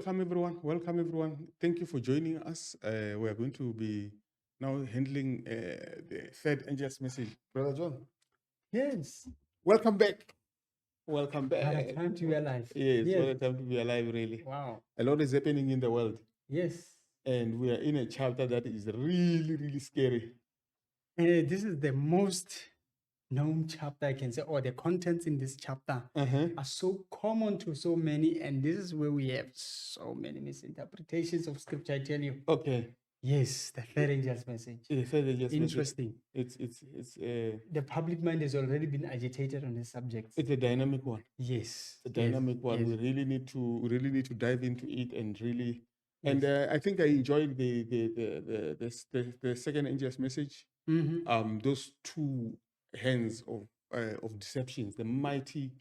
Welcome, everyone. Welcome, everyone. Thank you for joining us. We are going to be now handling the third angel's message. Brother John, Yes. welcome back. Welcome What a back. time to be alive. Yes, what a Yes. time to be alive, really. Wow. A lot is happening in the world, Yes. and we are in a chapter that is really, really scary. This is the most known chapter I can say, or the contents in this chapter Uh-huh. are so common to so many, and this is where we have so many misinterpretations of scripture. I tell you. Okay. Yes, the third angel's message. The third angel's message. Interesting. It's The public mind has already been agitated on this subject. it's a dynamic one. Yes. It's a dynamic one. Yes. We really need to dive into it and really. Yes. And I think I enjoyed the second angel's message. Mhm. Those two hands of deceptions, the mighty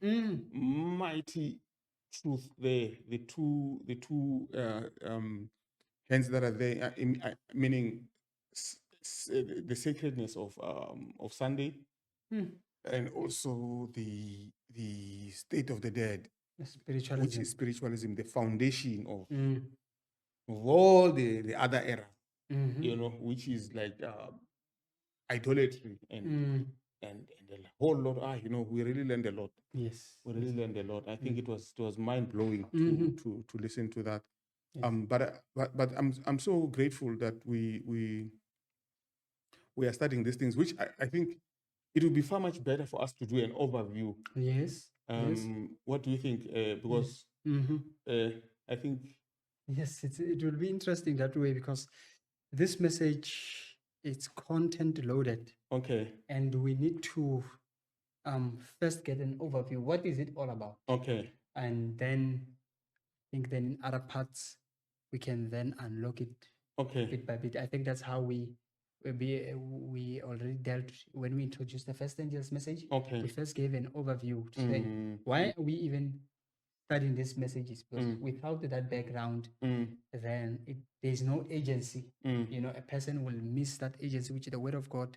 truth there, the two hands that are there, meaning the sacredness of Sunday, and also the state of the dead, Spiritualism. which is spiritualism, the foundation of Mm. of all the other era, Mhm. which is like idolatry and Mm. and a whole lot. We really learned a lot. Yes. We really learned a lot. I think Mm. it was mind blowing Mhm. to listen to that. Yes. But I'm so grateful that we are studying these things, which I think it would be far much better for us to do an overview. Yes. Yes. What do you think? Because I think Yes, it will be interesting that way because this message it's content loaded, okay, and we need to first get an overview. What is it all about? okay, And then I think then in other parts we can then unlock it okay, bit by bit. I think that's how we already dealt when we introduced the first angel's message. okay. We first gave an overview to say why are we even studying these messages, because without that background, then there's no agency. A person will miss that agency, which is the word of God,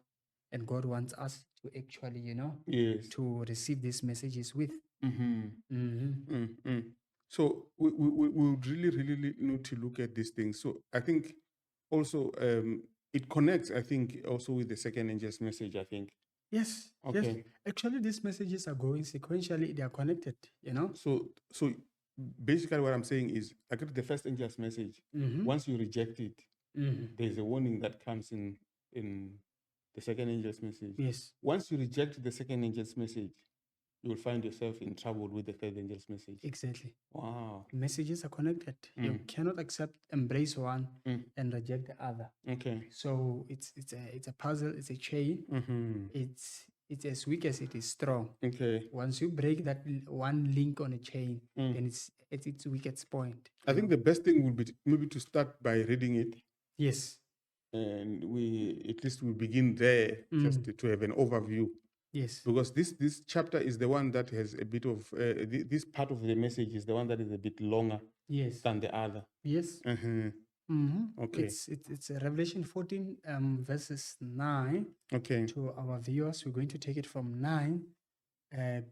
and God wants us to actually, Yes. to receive these messages with. So we would really need to look at these things. So I think also it connects, I think, also with the second angel's message, I think. Yes. Yes. Okay. Actually, these messages are going sequentially. They are connected. So basically what I'm saying is, like the first angel's message, once you reject it, there's a warning that comes in the second angel's message. Yes. Once you reject the second angel's message, you will find yourself in trouble with the third angel's message. Exactly. Wow. Messages are connected. You cannot embrace one and reject the other. Okay. So it's a puzzle. It's a chain. It's as weak as it is strong. Okay. Once you break that one link on a chain, then it's at its weakest point. I think the best thing would be maybe to start by reading it. Yes. And we at least we begin there just to have an overview. Yes. Because this chapter is the one that has a bit of this part of the message is the one that is a bit longer Yes. than the other. Yes. Okay. It's Revelation 14 verses 9. Okay. To our viewers, we're going to take it from 9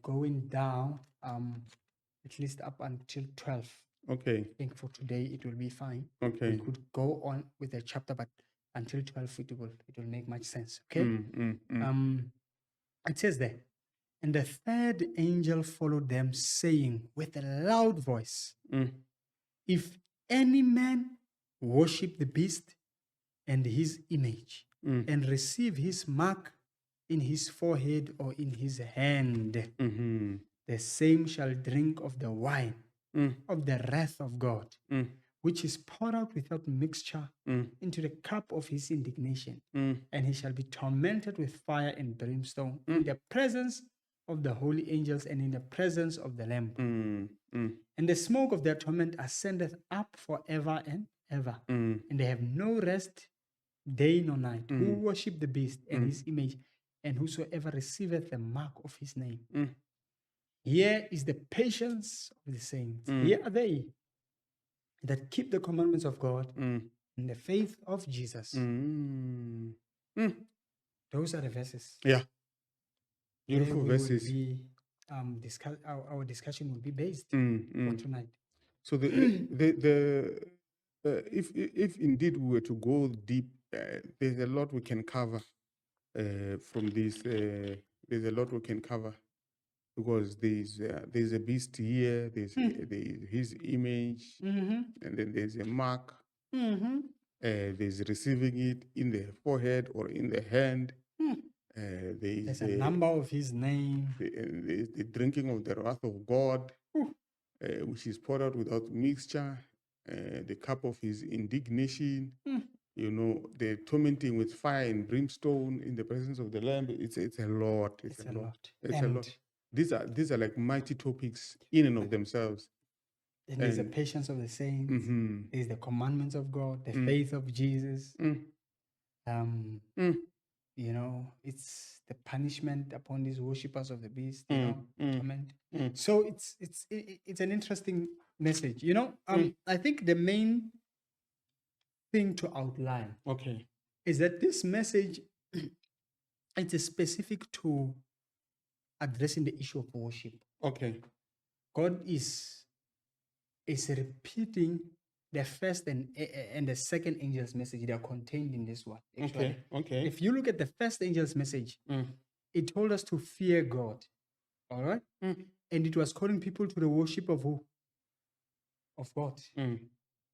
going down at least up until 12. Okay. I think for today it will be fine. Okay. We could go on with the chapter, but until 12 it will make much sense. Okay. It says there, and the third angel followed them, saying with a loud voice, if any man worship the beast and his image and receive his mark in his forehead or in his hand, the same shall drink of the wine of the wrath of God, which is poured out without mixture into the cup of his indignation. And he shall be tormented with fire and brimstone in the presence of the holy angels and in the presence of the Lamb. And the smoke of their torment ascendeth up forever and ever. And they have no rest day nor night, who worship the beast and his image, and whosoever receiveth the mark of his name. Here is the patience of the saints. Here are they that keep the commandments of God in the faith of Jesus. Those are the verses. Yeah. Beautiful verses. Our discussion will be based for tonight. So if indeed we were to go deep, there's a lot we can cover from this. There's a lot we can cover because there's a beast here. There's his image, and then there's a mark. There's receiving it in the forehead or in the hand. There's a number of his name. The drinking of the wrath of God, which is poured out without mixture. The cup of his indignation. You know, the tormenting with fire and brimstone in the presence of the Lamb. It's a lot. It's a lot. It's a lot. These are like mighty topics in and of themselves. And there's the patience of the saints. There's the commandments of God, the faith of Jesus. You know, it's the punishment upon these worshippers of the beast. You know, torment. So it's an interesting message. You know, I think the main thing to outline, is that this message it's specific to addressing the issue of worship. God is repeating the first and the second angel's message. They are contained in this one. Actually. If you look at the first angel's message, it told us to fear God. All right? And it was calling people to the worship of who? Of God,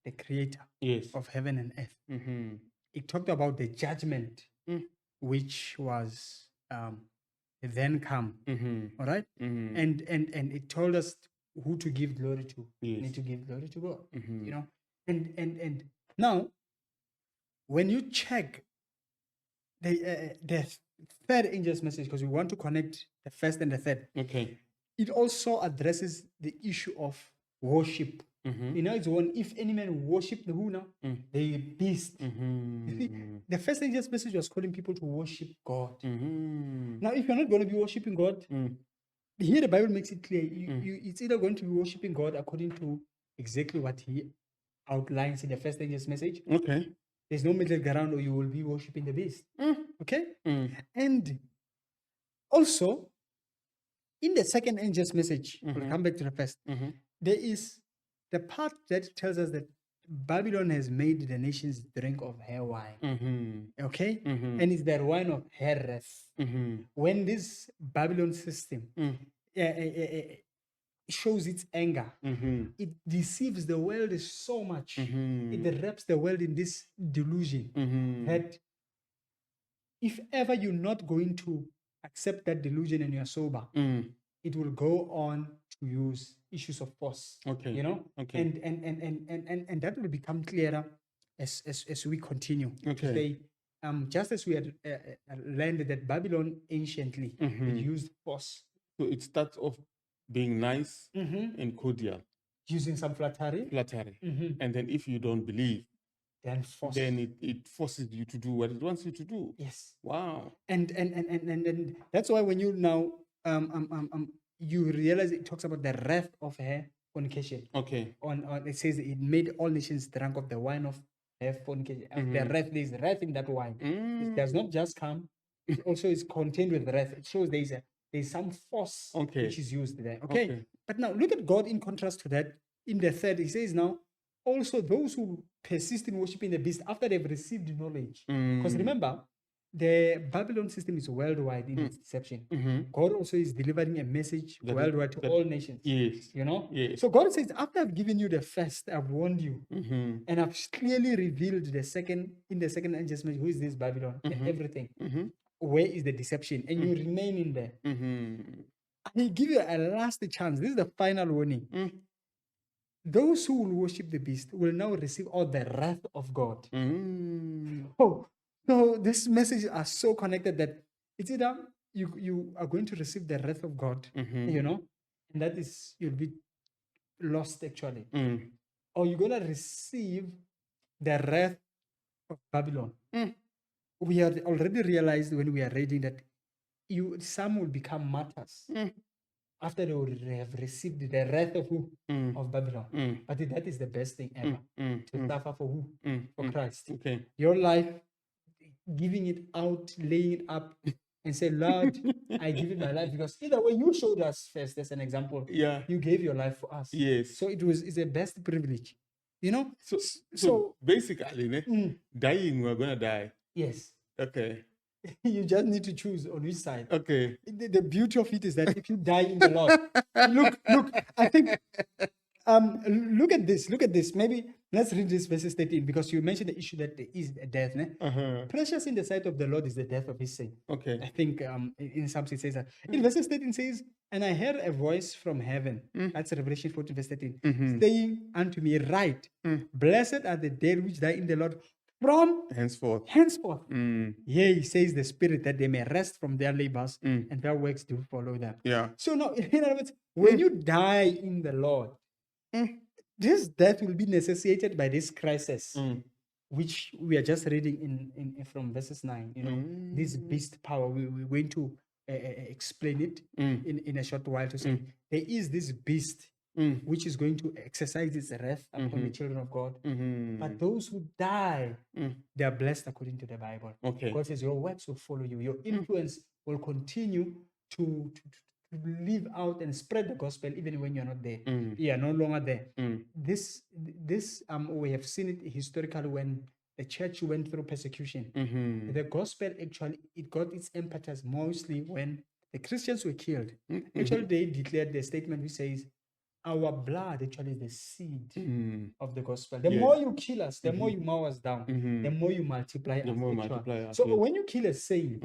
the creator of heaven and earth. It talked about the judgment, which was then come. All right? And it told us who to give glory to. You need to give glory to God. You know, and now when you check the third angel's message, because we want to connect the first and the third, it also addresses the issue of worship. You know, it's one, if any man worship the who now? The beast. You see, the first angel's message was calling people to worship God. Now, if you're not going to be worshiping God, here the Bible makes it clear. It's either going to be worshiping God according to exactly what he outlines in the first angel's message. There's no middle ground, or you will be worshiping the beast. And also, in the second angel's message, we'll come back to the first, there is the part that tells us that Babylon has made the nations drink of her wine. And it's that wine of her wrath. When this Babylon system shows its anger, it deceives the world so much. It wraps the world in this delusion that if ever you're not going to accept that delusion and you're sober, it will go on to use issues of force. You know? And that will become clearer as we continue to say, just as we had learned that Babylon anciently it used force. So it starts off being nice and cordial, using some flattery. And then if you don't believe, then force. Then it forces you to do what it wants you to do. Yes. Wow. And that's why when you now you realize it talks about the wrath of her fornication. On it says it made all nations drunk of the wine of her fornication. The wrath, there's wrath in that wine. It does not just come, it also is contained with wrath. It shows there's some force which is used there. But now look at God in contrast to that. In the third, he says now, also those who persist in worshiping the beast after they've received knowledge. Because remember, the Babylon system is worldwide in its deception. God also is delivering a message worldwide to all nations. You know? So God says, after I've given you the first, I've warned you. And I've clearly revealed the second, in the second angel's message, who is this Babylon and everything. Where is the deception? And you remain in there. I give you a last chance. This is the final warning. Those who will worship the beast will now receive all the wrath of God. So these messages are so connected that it's either you are going to receive the wrath of God, you know, and that is, you'll be lost actually. Or you're going to receive the wrath of Babylon. We have already realized when we are reading that some will become martyrs. After they would have received the wrath of who? Of Babylon. But that is the best thing ever. To suffer for who? For Christ. Your life, giving it out, laying it up, and say, Lord, I give you my life, because either way you showed us first as an example. Yeah. You gave your life for us. Yes. So it's a best privilege. You know? So basically, dying, we're gonna die. Yes. Okay. You just need to choose on which side. Okay. The beauty of it is that if you die in the Lord, look, I think look at this. Maybe let's read this verses 13, because you mentioned the issue that there is a death. Precious in the sight of the Lord is the death of his saint. Okay. I think in Psalms it says that. In verses 13 says, and I heard a voice from heaven. That's Revelation 14, verse 13, saying unto me, write, blessed are the dead which die in the Lord from henceforth. Yea, says the Spirit, that they may rest from their labors, and their works do follow them. Yeah. So now, in other words, when you die in the Lord, this death will be necessitated by this crisis, which we are just reading in from verses 9. You know, this beast power. We're going to explain it in a short while to say there is this beast which is going to exercise its wrath upon the children of God. But those who die, they are blessed according to the Bible. Okay. God says your works will follow you. Your influence will continue to live out and spread the gospel even when you're not there. You are no longer there. This we have seen it historically when the church went through persecution. The gospel actually, it got its impetus mostly when the Christians were killed. Actually, they declared the statement which says, our blood actually is the seed of the gospel. The more you kill us, the more you mow us down, the more you multiply us. So when you kill a saint,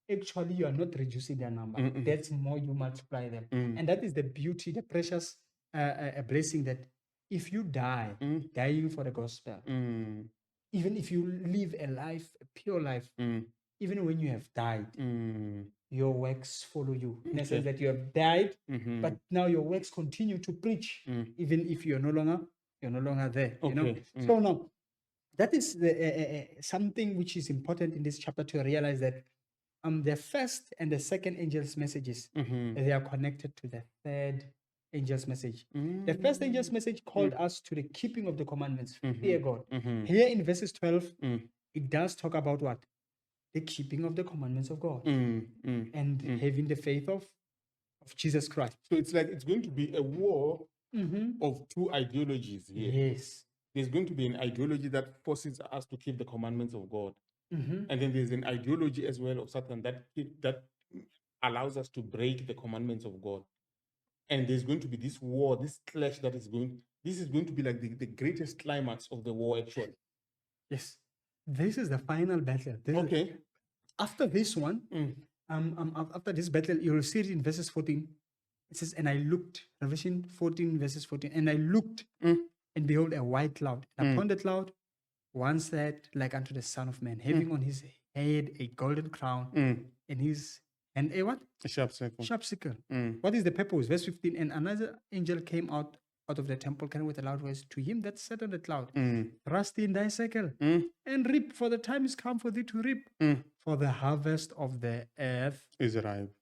actually you are not reducing their number. That's more you multiply them. And that is the beauty, the precious blessing, that if you die, dying for the gospel, even if you live a life, a pure life, even when you have died, your works follow you. In a sense that you have died, but now your works continue to preach, even if you're no longer there. You know. So now, that is something which is important in this chapter, to realize that the first and the second angel's messages, they are connected to the third angel's message. The first angel's message called us to the keeping of the commandments, fear God. Here in verses 12, it does talk about what? The keeping of the commandments of God and having the faith of Jesus Christ. So it's like it's going to be a war of two ideologies here. Yes. There's going to be an ideology that forces us to keep the commandments of God. And then there's an ideology as well of Satan that allows us to break the commandments of God. And there's going to be this war, this clash this is going to be like the greatest climax of the war, actually. Yes. This is the final battle. After this one, after this battle, you will see it in verses 14. It says, and I looked, Revelation 14, verses 14, and I looked, and behold, a white cloud. And upon the cloud, one sat like unto the Son of Man, having on his head a golden crown, and a what? A sharp sickle. Sharp sickle. What is the purpose? Verse 15, and another angel came out of the temple, crying with a loud voice to him that sat on the cloud, thrust in thy sickle, and reap, for the time is come for thee to reap, for the harvest of the earth is ripe.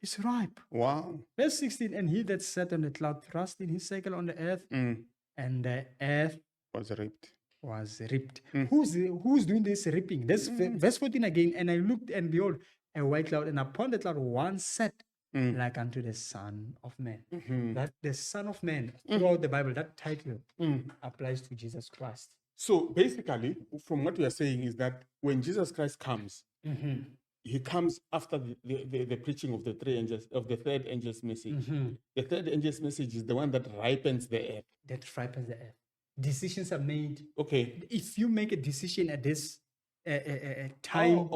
Is ripe. Wow. Verse 16, and he that sat on the cloud thrust in his sickle on the earth, and the earth was ripped. Who's doing this reaping? That's verse 14 again. And I looked, and behold, a white cloud, and upon the cloud one sat like unto the Son of Man. That the Son of Man, throughout the Bible, that title applies to Jesus Christ. So basically, from what we are saying is that when Jesus Christ comes, he comes after the preaching of the three angels, of the third angel's message. The third angel's message is the one that ripens the earth. That ripens the earth. Decisions are made. Okay. If you make a decision at this time,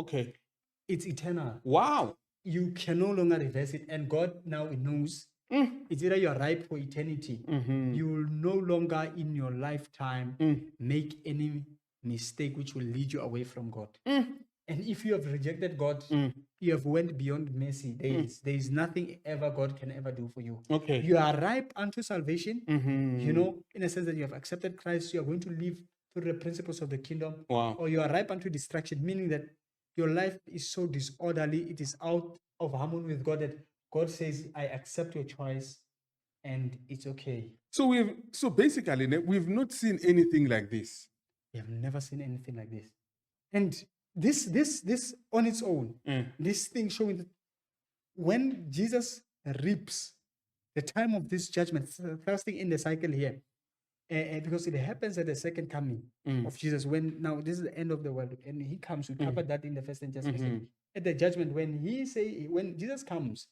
it's eternal. Wow. You can no longer reverse it. And God now knows it's either you're ripe for eternity. You will no longer in your lifetime make any mistake which will lead you away from God. And if you have rejected God, you have went beyond mercy. There is nothing ever God can ever do for you. Okay. You are ripe unto salvation. You know, in a sense that you have accepted Christ, you are going to live through the principles of the kingdom. Wow. Or you are ripe unto distraction, meaning that your life is so disorderly, it is out of harmony with God, that God says, I accept your choice and it's okay. So basically, we've not seen anything like this. We have never seen anything like this. And this on its own, Mm. this thing showing that when Jesus reaps the time of this judgment, first thing in the cycle here, because it happens at the second coming of Jesus, when now this is the end of the world and he comes. We covered that in the first and just message. At the judgment, when Jesus comes,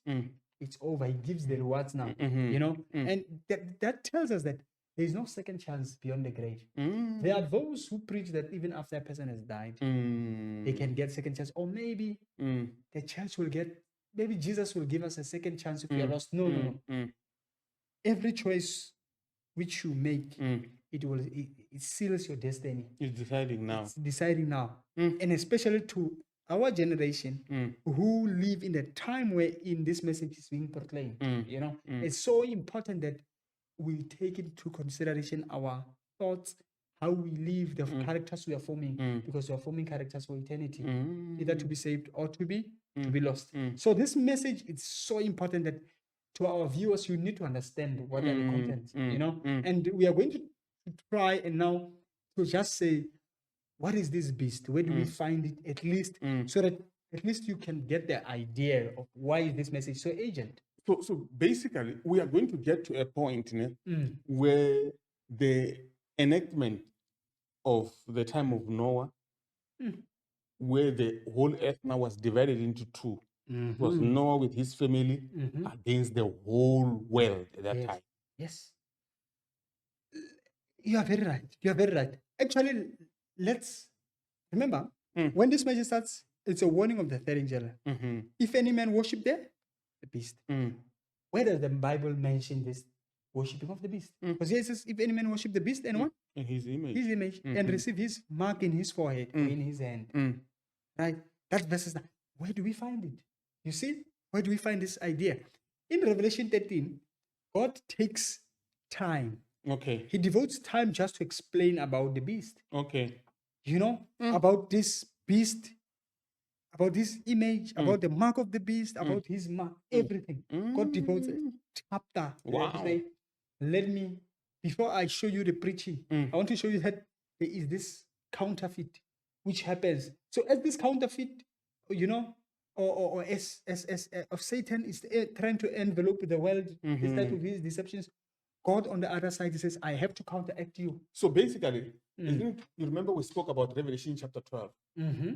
it's over. He gives the rewards now, and that tells us that there is no second chance beyond the grave. There are those who preach that even after a person has died, they can get second chance, or maybe the church will get, maybe Jesus will give us a second chance if we are lost. No. Every choice which you make, it seals your destiny. It's deciding now. It's deciding now. And especially to our generation who live in the time where in this message is being proclaimed. It's so important that we take into consideration our thoughts, how we live, the characters we are forming, because we are forming characters for eternity, either to be saved or to be lost. So this message is so important that to our viewers, you need to understand what are the contents, and we are going to try and now to just say, what is this beast? Where do we find it, at least, so that at least you can get the idea of why is this message so urgent. So basically, we are going to get to a point where the enactment of the time of Noah, where the whole earth now was divided into two. It was Noah with his family against the whole world at that time. Yes. You are very right. You are very right. Actually, let's remember, when this message starts, it's a warning of the third angel. If any man worship the beast. Where does the Bible mention this worshiping of the beast? Because here it says, if any man worship the beast and what? In his image. His image, and receive his mark in his forehead or in his hand. Right? That verse is that. Where do we find it? You see? Where do we find this idea? In Revelation 13, God takes time. Okay. He devotes time just to explain about the beast. Okay. About this beast, about this image, about the mark of the beast, about his mark, everything. God devotes a chapter. Wow. To say, let me, before I show you the preaching, I want to show you that there is this counterfeit which happens. So as this counterfeit, or as of Satan is trying to envelop the world, this type of his deceptions, God on the other side, he says, I have to counteract you. So basically, you remember we spoke about Revelation chapter 12,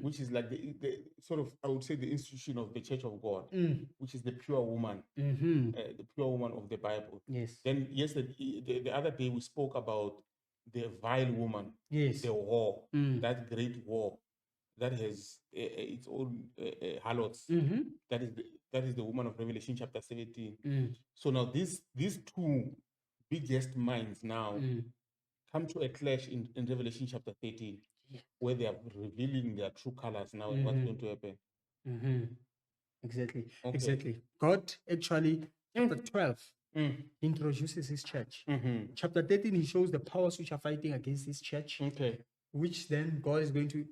which is like the sort of, I would say, the institution of the Church of God, which is the pure woman, the pure woman of the Bible. Yes. Then yesterday, the other day, we spoke about the vile woman, yes, the war, that great war that has its own harlots. That is the woman of Revelation chapter 17. So now these two biggest minds now come to a clash in Revelation chapter 13, where they are revealing their true colors now and what's going to happen. Exactly. Okay. Exactly. God actually, chapter 12, introduces his church. Chapter 13, he shows the powers which are fighting against his church, which then God is going to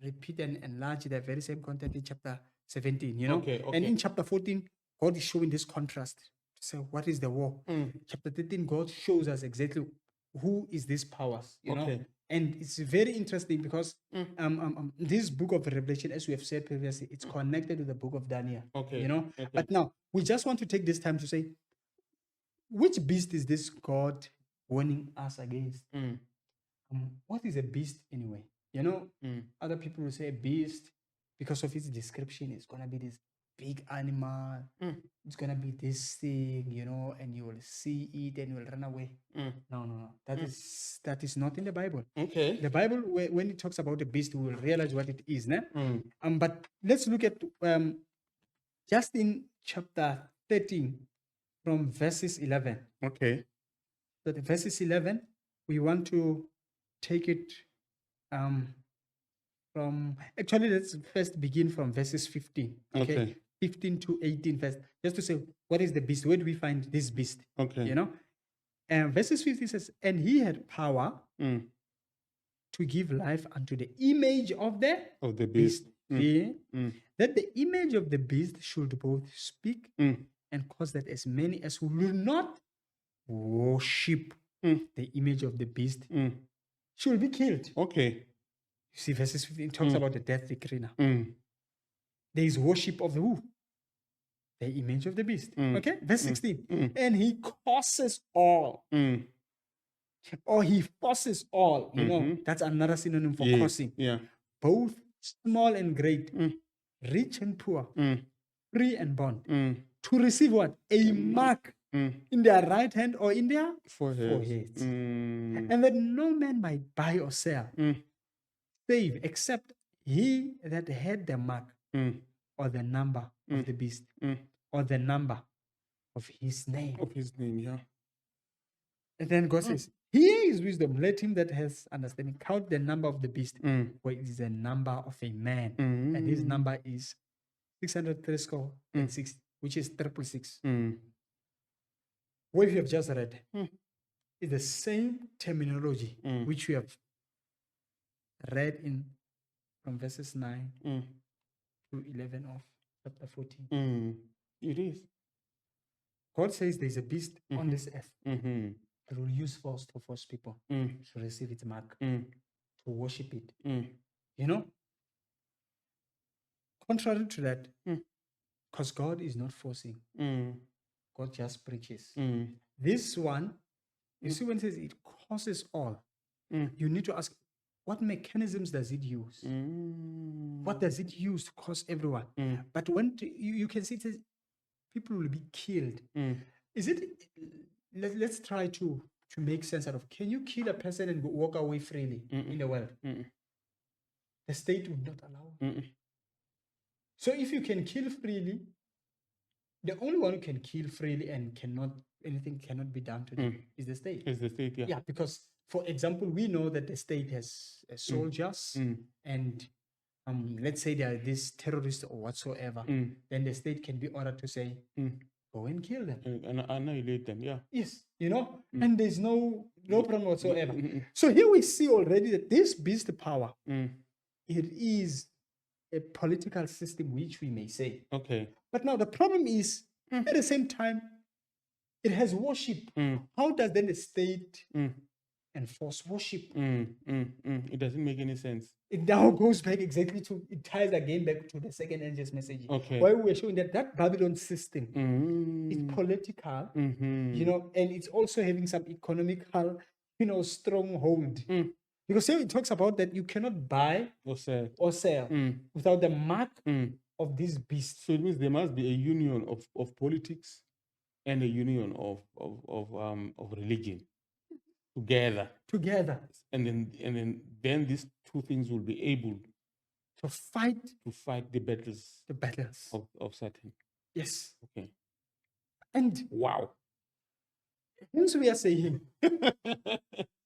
repeat and enlarge the very same content in chapter 17, Okay. And in chapter 14, God is showing this contrast. So what is the war? Chapter 13, God shows us exactly who is these powers, know. And it's very interesting because this book of Revelation, as we have said previously, it's connected to the book of Daniel. But now we just want to take this time to say, which beast is this God warning us against? What is a beast anyway? Other people will say a beast because of its description. It's gonna be this big animal. It's gonna be this thing, and you will see it and you will run away. No. That is not in the Bible. Okay. The Bible, when it talks about a beast, we will realize what it is. But let's look at just in chapter 13 from verses 11. Okay. So the verses 11, we want to take it from, actually, let's first begin from verses 15. Okay. 15 to 18 first, just to say, what is the beast? Where do we find this beast? Okay. And verses 15 says, and he had power to give life unto the image of the beast. That the image of the beast should both speak and cause that as many as who will not worship the image of the beast should be killed. Okay. You see, verses 15 talks about the death decree now. Mm. There is worship of the who? The image of the beast. Okay? Verse 16. And he causes all, or he forces all. You know, that's another synonym for Yes. causing. Yeah. Both small and great, rich and poor, free and bond, to receive what? A mark in their right hand or in their foreheads. And that no man might buy or sell, save except he that had the mark or the number of the beast or the number of his name. Of his name, yeah. And then God says, here is wisdom. Let him that has understanding count the number of the beast, for it is the number of a man. And his number is 603 score and 6, which is 666. What you have just read is the same terminology which we have read in from verses 9 to 11 of chapter 14. It is. God says there's a beast on this earth that will use force to force people to receive its mark, to worship it. You know, contrary to that, because God is not forcing, God just preaches. This one, you see, when it says it causes all, you need to ask, what mechanisms does it use? What does it use to cause everyone? But when you can see it says people will be killed. Is it? Let's try to make sense out of. Can you kill a person and walk away freely in the world? The state would not allow. So if you can kill freely, the only one who can kill freely and anything cannot be done to them is the state. Is the state, yeah. Yeah, because for example, we know that the state has soldiers and let's say there are these terrorists or whatsoever, then the state can be ordered to say, go and kill them. And annihilate them, yeah. Yes, you know, and there's no problem whatsoever. So here we see already that this beast power, it is a political system, which we may say. Okay. But now the problem is, at the same time, it has worship. How does then the state enforce worship? It doesn't make any sense. It now goes back exactly to, it ties again back to the second angel's message. Okay. Why we're showing that Babylon system is political, you know, and it's also having some economical, you know, stronghold. Because here it talks about that you cannot buy or sell without the mark of this beast. So it means there must be a union of politics and a union of religion together. And then these two things will be able to fight the battles of Satan. Yes. Okay. And wow. Hence we are saying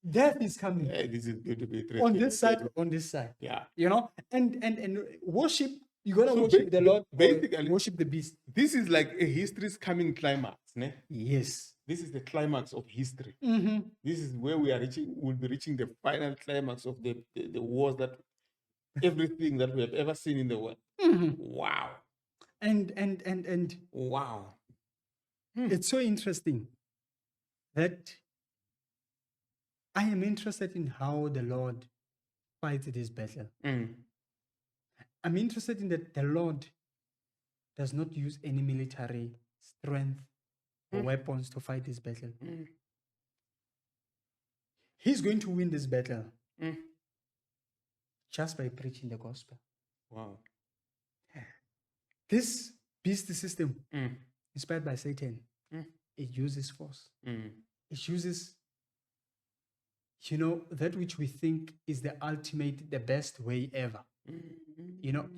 death is coming. Yeah, this is going to be on this side. Yeah. You know, and worship, you gotta worship the Lord, basically worship the beast. This is like a history's coming climax, ne? Yes. This is the climax of history. This is where we'll be reaching the final climax of the wars, that everything that we have ever seen in the world. Wow. And wow. It's so interesting that I am interested in how the Lord fights this battle. I'm interested in that the Lord does not use any military strength or weapons to fight this battle. He's going to win this battle just by preaching the gospel. Wow. This beast system, inspired by Satan, it uses force. It uses, you know, that which we think is the ultimate, the best way ever. You know,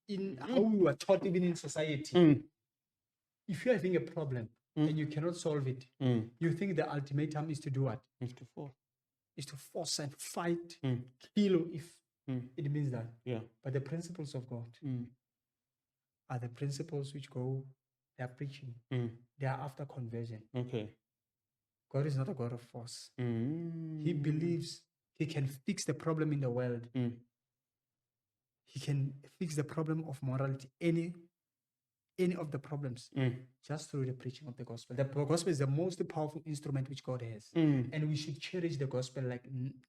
in how we were taught even in society, if you're having a problem and you cannot solve it, you think the ultimatum is to do what? Is to force and fight, kill if it means that. Yeah. But the principles of God are the principles which they are preaching. They are after conversion. Okay. God is not a God of force. He believes he can fix the problem in the world. He can fix the problem of morality, any of the problems, just through the preaching of the gospel. The gospel is the most powerful instrument which God has. And we should cherish the gospel like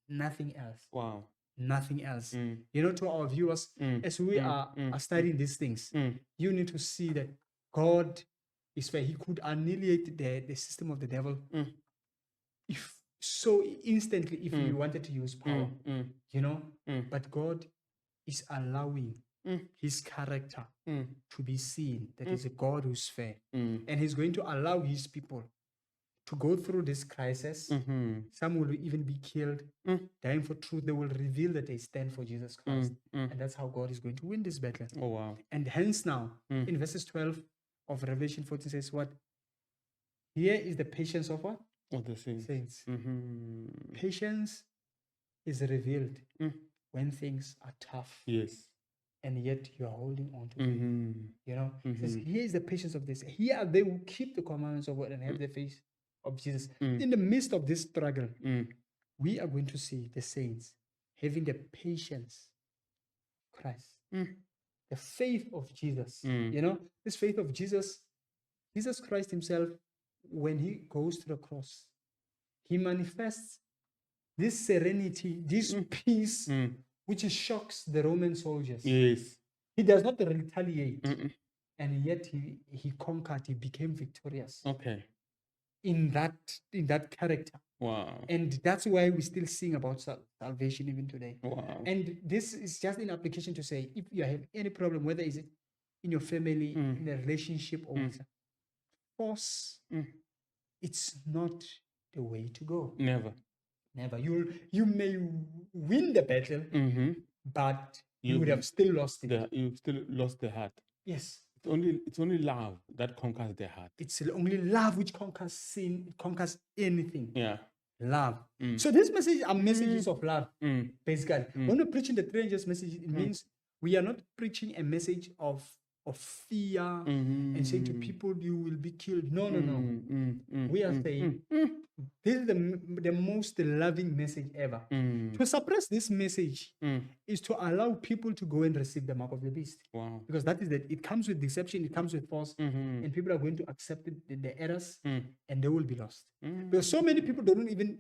nothing else. Wow. nothing else. Mm. You know, to our viewers, Mm. as we are studying these things, you need to see that God is fair. He could annihilate the system of the devil if so instantly if he wanted to use power, you know. But God is allowing his character to be seen, that he's a God who's fair. And he's going to allow his people to go through this crisis. Some will even be killed, dying for truth. They will reveal that they stand for Jesus Christ. And that's how God is going to win this battle. Oh, wow. And hence now, in verses 12 of Revelation 14 says what? Here is the patience of what? Of the saints. Saints. Patience is revealed when things are tough. Yes. And yet you are holding on to faith. You know, it says, here is the patience of this. Here are they who keep the commandments of God and have the faith of Jesus. In the midst of this struggle, we are going to see the saints having the patience of Christ, the faith of Jesus. You know, this faith of Jesus, Jesus Christ himself, when he goes to the cross, he manifests this serenity, this peace, which shocks the Roman soldiers. Yes. He does not retaliate. And yet he conquered, he became victorious. Okay. In that character. Wow. And that's why we still sing about salvation even today. Wow. And this is just an application to say, if you have any problem, whether it's in your family, in a relationship, or with force, it's not the way to go. Never. Never. You may win the battle, but you would have still lost it. You've still lost the heart. Yes. It's only love that conquers the heart. It's only love which conquers sin, it conquers anything. Yeah. Love. So this message are messages of love, basically. When we're preaching the 3 angels message, it means we are not preaching a message of fear and saying to people, you will be killed. No. We are saying, this is the most loving message ever. To suppress this message is to allow people to go and receive the mark of the beast. Wow. Because that is that it comes with deception, it comes with force, and people are going to accept the errors, and they will be lost. Because so many people don't even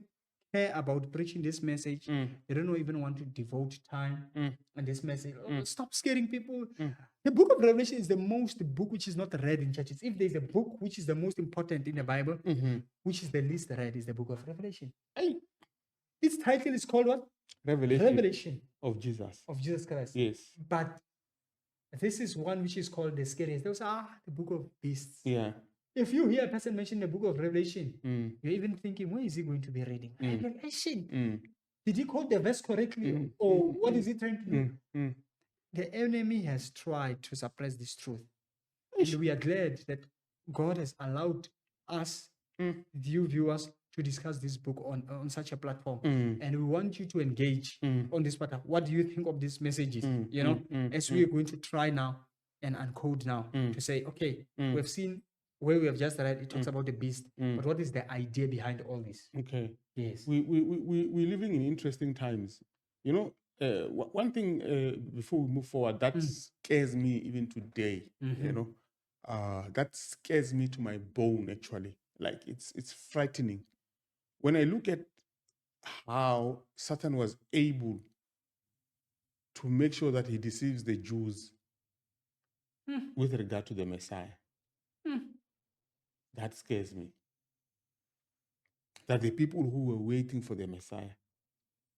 care about preaching this message. They don't even want to devote time on this message. Stop scaring people. The book of Revelation is the most book which is not read in churches. If there's a book which is the most important in the Bible, which is the least read, is the book of Revelation. Its title is called what? Revelation of Jesus. Of Jesus Christ. Yes. But this is one which is called the scariest. Those are the book of beasts. Yeah. If you hear a person mention the book of Revelation, you're even thinking, where is he going to be reading? Revelation. Did he quote the verse correctly? Or what is he trying to do? The enemy has tried to suppress this truth. And we are glad that God has allowed us, you viewers, to discuss this book on such a platform. And we want you to engage on this matter. What do you think of these messages? You know, as we are going to try now and uncode now to say, okay, we've seen where we have just read, it talks about the beast, but what is the idea behind all this? Okay. Yes. We're living in interesting times. You know, one thing before we move forward that scares me even today, you know, that scares me to my bone actually. Like it's frightening. When I look at how Satan was able to make sure that he deceives the Jews with regard to the Messiah, that scares me. That the people who were waiting for the Messiah,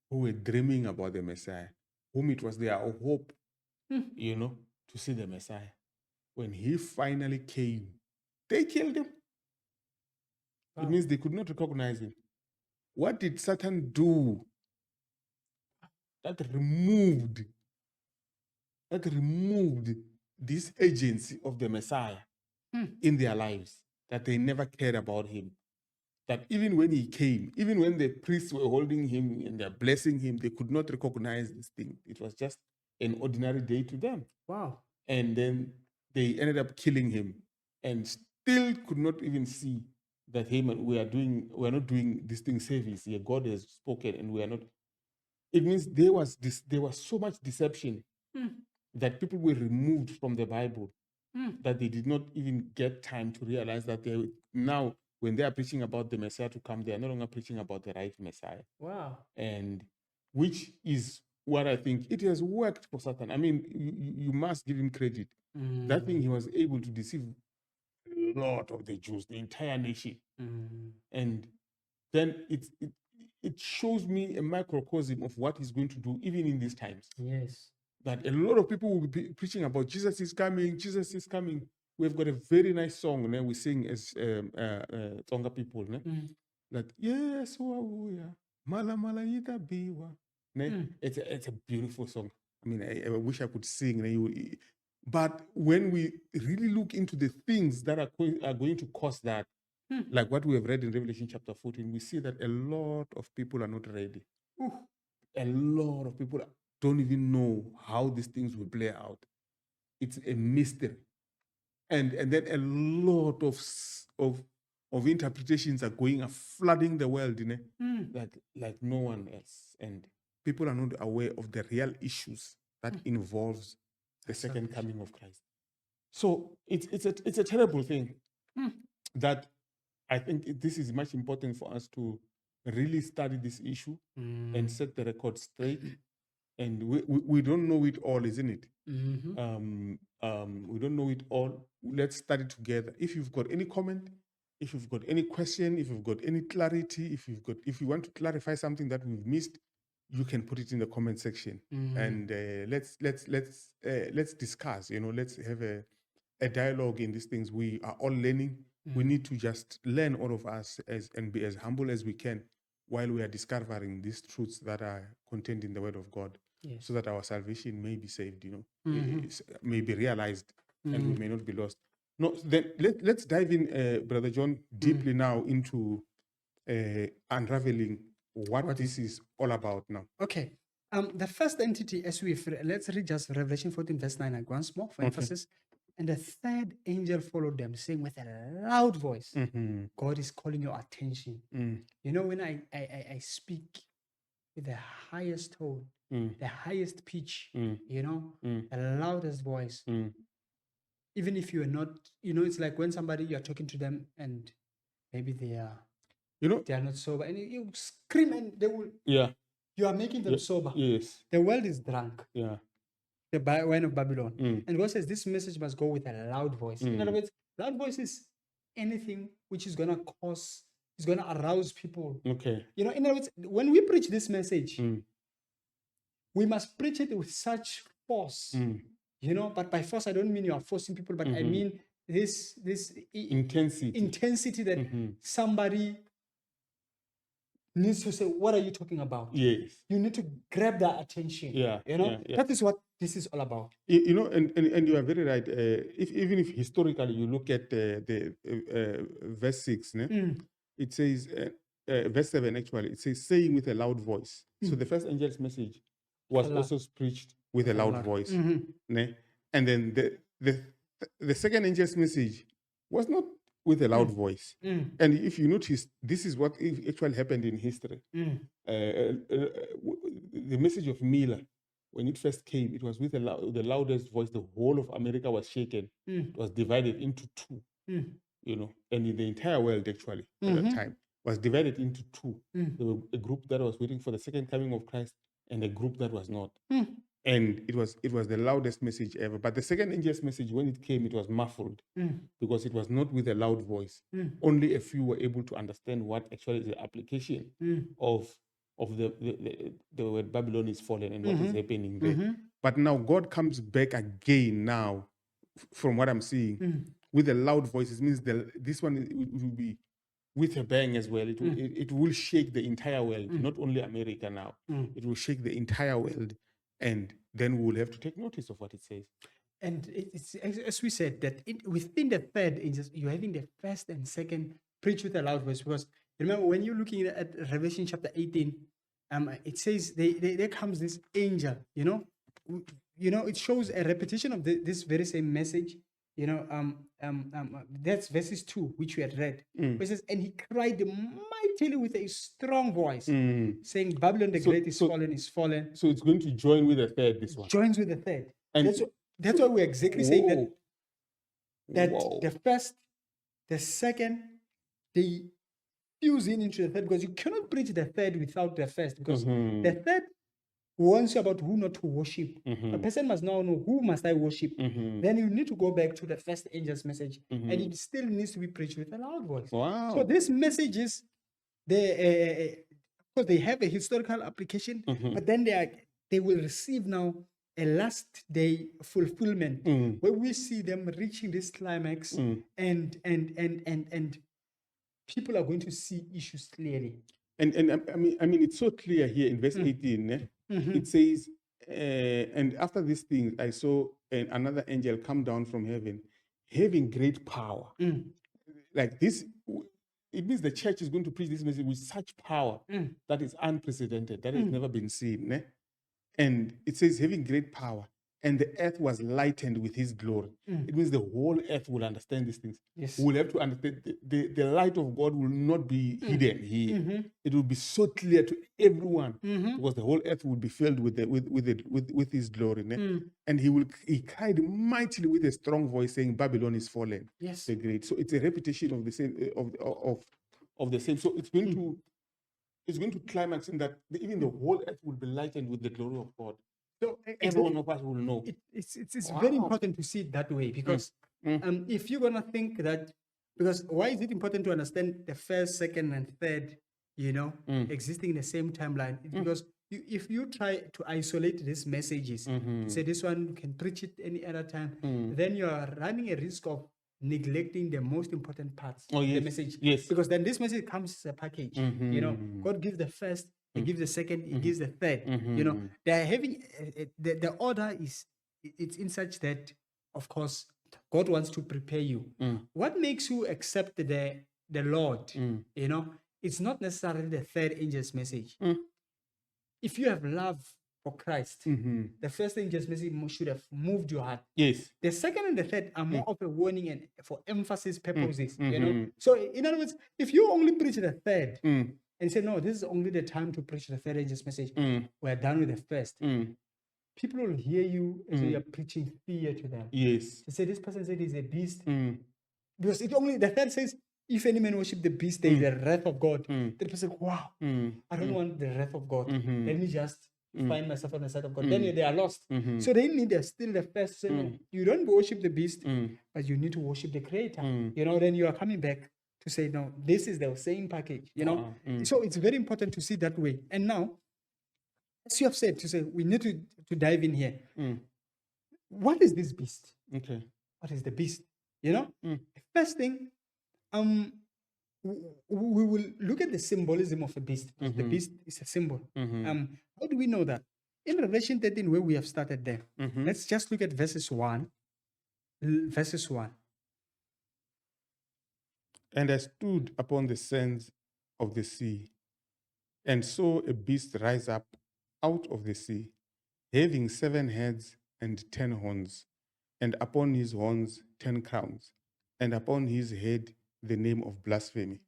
who were dreaming about the Messiah, whom it was their hope, you know, to see the Messiah, when he finally came, they killed him. Wow. It means they could not recognize him. What did Satan do that removed this agency of the Messiah in their lives, that they never cared about him? That even when he came, even when the priests were holding him and they're blessing him, they could not recognize this thing. It was just an ordinary day to them. Wow. And then they ended up killing him and still could not even see that, hey man, we are not doing this thing service. Yeah, God has spoken and we are not. It means there was so much deception that people were removed from the Bible that they did not even get time to realize that they now, when they are preaching about the Messiah to come, they are no longer preaching about the right Messiah. Wow. And which is what I think, it has worked for Satan. I mean, you must give him credit. That thing, he was able to deceive a lot of the Jews, the entire nation. And then it shows me a microcosm of what he's going to do even in these times. Yes. That a lot of people will be preaching about Jesus is coming, Jesus is coming. We've got a very nice song we sing as Tonga people. That yes, mala mala ita biwa. It's a beautiful song. I mean, I wish I could sing. But when we really look into the things that are going to cause that, like what we have read in Revelation chapter 14, we see that a lot of people are not ready. A lot of people don't even know how these things will play out. It's a mystery. And then a lot of interpretations are flooding the world, like no one else. And people are not aware of the real issues that involves the second coming of Christ. So it's a terrible thing that I think this is much important for us to really study this issue and set the record straight. And we don't know it all, isn't it? We don't know it all. Let's study together. If you've got any comment, if you've got any question, if you've got any clarity, if you want to clarify something that we've missed, you can put it in the comment section. And let's discuss. Let's have a dialogue in these things. We are all learning. We need to just learn, all of us, and be as humble as we can while we are discovering these truths that are contained in the Word of God. Yes. So that our salvation may be saved, may be realized, and we may not be lost. No, then let's dive in, Brother John, deeply now into unraveling what this is all about now. Okay. The first entity, let's read just Revelation 14, verse 9 once more for emphasis. And the third angel followed them, saying with a loud voice, God is calling your attention. When I speak with the highest tone, the highest pitch, the loudest voice, even if you are not, it's like when you are talking to them and maybe they are not sober, and you scream and they will, you are making them sober. Yes. The world is drunk. Yeah. The wine of Babylon. And God says this message must go with a loud voice. In other words, loud voice is anything which is going to arouse people. Okay. In other words, when we preach this message, we must preach it with such force. But by force, I don't mean you are forcing people, but I mean this intensity that somebody needs to say, what are you talking about? Yes. You need to grab their attention. Yeah. That is what this is all about. And you are very right. Even if historically you look at the verse 6, it says, verse 7 actually, it says, saying with a loud voice. So the first angel's message was also preached with a loud voice. And then the second angel's message was not with a loud voice. And if you notice, this is what actually happened in history. The message of Miller, when it first came, it was with the loudest voice. The whole of America was shaken. It was divided into two, and in the entire world actually at that time was divided into two. There was a group that was waiting for the second coming of Christ and a group that was not. And it was the loudest message ever. But the second angel's message, when it came, it was muffled because it was not with a loud voice. Only a few were able to understand what actually is the application of the word Babylon is fallen and what is happening there. But now God comes back again now, from what I'm seeing, with a loud voice. It means this one will be with a bang as well. It will shake the entire world, not only America now. It will shake the entire world. And then we will have to take notice of what it says. And it's as we said, that within the third angels, you're having the first and second preach with a loud voice. Because remember, when you're looking at Revelation chapter 18, it says there comes this angel, it shows a repetition of this very same message. That's verses 2, which we had read. It says, and he cried mightily with a strong voice, saying, Babylon the Great is fallen. So it's going to join with the third, this one. Joins with the third. And that's why we're exactly saying that the first, the second, they fuse into the third, because you cannot preach the third without the first, because the third warns you about who not to worship. A person must now know who must I worship. Then you need to go back to the first angel's message, and it still needs to be preached with a loud voice. Wow. So these messages, because they have a historical application, but then they will receive now a last day fulfillment where we see them reaching this climax, and people are going to see issues clearly. And I mean, it's so clear here in verse 18. It says, and after these things, I saw another angel come down from heaven, having great power. Like this, it means the church is going to preach this message with such power that is unprecedented, that has never been seen. And it says, having great power, and the earth was lightened with his glory. It means the whole earth will understand these things. Yes. We will have to understand the light of God will not be hidden here. It will be so clear to everyone because the whole earth will be filled with his glory. And he cried mightily with a strong voice, saying, Babylon is fallen, Yes. the great. So it's a repetition of the same of the same. So it's going to climax in that even the whole earth will be lightened with the glory of God. So Every one of us will know. It's very important to see it that way, because if you're gonna think that, because why is it important to understand the first, second, and third, existing in the same timeline? It's because if you try to isolate these messages, to say this one you can preach it any other time, then you are running a risk of neglecting the most important parts of the message. Yes. Because then this message comes as a package. God gives the first, He gives the second, He gives the third. They are having the order it's in such that, of course, God wants to prepare you. What makes you accept the Lord? It's not necessarily the third angel's message. If you have love for Christ, the first angel's message should have moved your heart. Yes. The second and the third are more of a warning and for emphasis purposes. So in other words, if you only preach the third and say, no, this is only the time to preach the third angel's message, we're done with the first, people will hear you as you're preaching fear to them. Yes. They say, this person said he's a beast. Because the third says, if any man worship the beast, there is the wrath of God. The person, wow, I don't want the wrath of God. Let me just find myself on the side of God. Then they are lost. So they need still the first. You don't worship the beast, but you need to worship the Creator. Then you are coming back to say, no, this is the same package. So it's very important to see that way. And now, as you have said, to say we need to dive in here. What is this beast? Okay. What is the beast? First thing, we will look at the symbolism of a beast. The beast is a symbol. How do we know that? In Revelation 13, where we have started there, let's just look at verses 1. Verses 1. And I stood upon the sands of the sea, and saw a beast rise up out of the sea, having 7 heads and 10 horns, and upon his horns 10 crowns, and upon his head the name of blasphemy.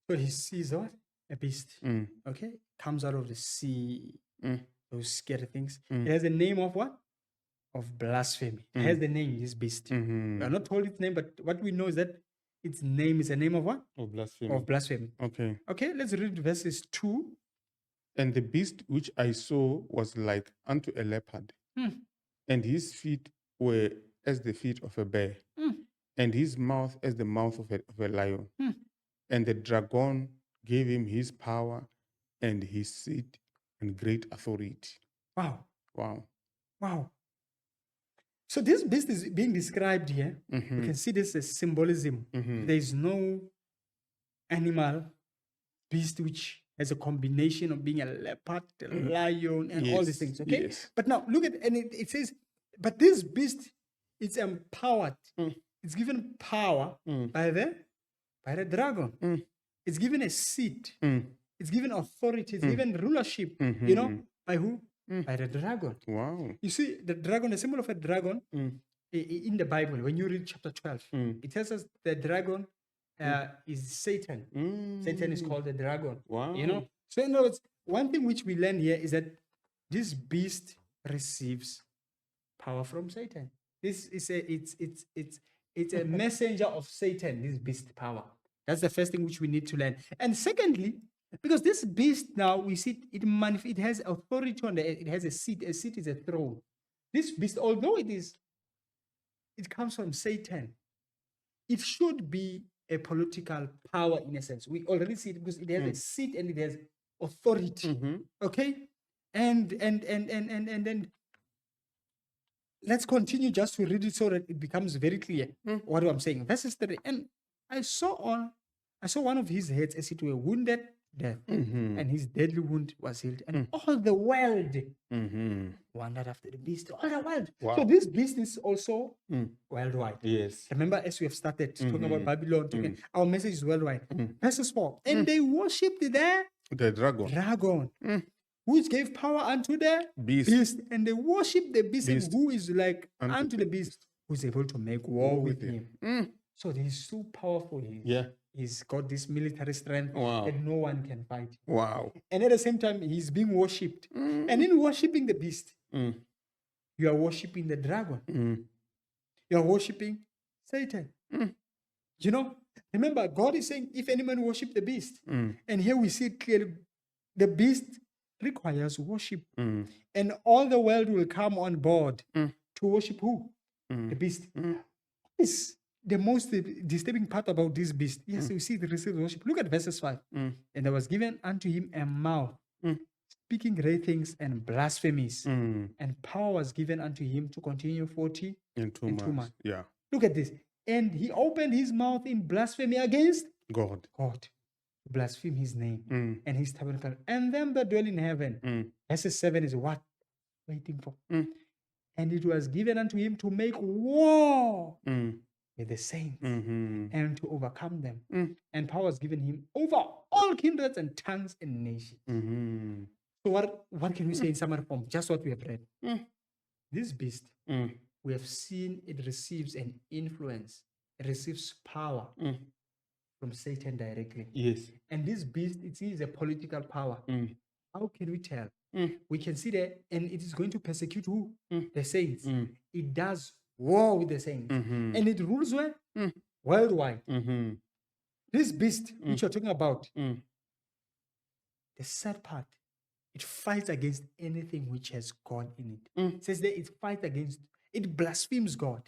So he sees what? A beast. Okay? Comes out of the sea. Those scary things. It has a name of what? Of blasphemy. It has the name, this beast. We are not told its name, but what we know is that its name is a name of what? Of blasphemy. Of blasphemy. Okay. Okay, let's read verses 2. And the beast which I saw was like unto a leopard, and his feet were as the feet of a bear, and his mouth as the mouth of a lion. And the dragon gave him his power and his seat and great authority. Wow. Wow. Wow. So this beast is being described here. You can see this as symbolism. There is no animal beast which has a combination of being a leopard, a lion, and all these things. Okay. Yes. But now look at, and it says, but this beast is empowered. It's given power by the dragon. It's given a seat. It's given authority. It's given rulership. By who? By the dragon. Wow. You see, the dragon, the symbol of a dragon in the Bible, when you read chapter 12, it tells us the dragon is Satan. Satan is called the dragon. Wow. So in other words, one thing which we learn here is that this beast receives power from Satan. This is it's a messenger of Satan, this beast power. That's the first thing which we need to learn. And secondly, Because this beast now, we see it has authority on the earth. It has a seat. A seat is a throne. This beast, although it comes from Satan, it should be a political power in a sense. We already see it because it has a seat and it has authority. Okay? And then let's continue just to read it so that it becomes very clear what I'm saying. Verses 3. And I saw one of his heads as it were wounded death, and his deadly wound was healed. And all the world wandered after the beast. All the world. Wow. So this beast is also worldwide. Yes. Remember, as we have started talking about Babylon, our message is worldwide. Verses 4. And they worshipped The dragon. which gave power unto the Beast. and they worship the beast, Beast. who is like Unto unto the beast, who is able to make war with him. Mm. So he's so powerful. He's got this military strength Wow. that no one can fight. Wow. And at the same time, he's being worshipped. And in worshiping the beast, you are worshiping the dragon. You are worshiping Satan. You know, remember, God is saying, if any man worship the beast. And here we see clearly the beast requires worship. And all the world will come on board to worship who? The beast. It's the most disturbing part about this beast. Yes, you see the received worship. Look at verses 5. And there was given unto him a mouth, speaking great things and blasphemies. And power was given unto him to continue 40 and 2 months. Yeah. Look at this. And he opened his mouth in blasphemy against God. to blaspheme his name and his tabernacle. And them that dwell in heaven. Verses 7 is what? Waiting for. And it was given unto him to make war with the saints and to overcome them. And power was given him over all kindreds and tongues and nations. So what can we say in summary form? Just what we have read. This beast, we have seen it receives an influence. It receives power from Satan directly. Yes. And this beast, it is a political power. How can we tell? We can see that, and it is going to persecute who? The saints. It does war with the saints. And it rules where? Worldwide. This beast, which you're talking about, the sad part, it fights against anything which has God in it. It says that it fights against, it blasphemes God.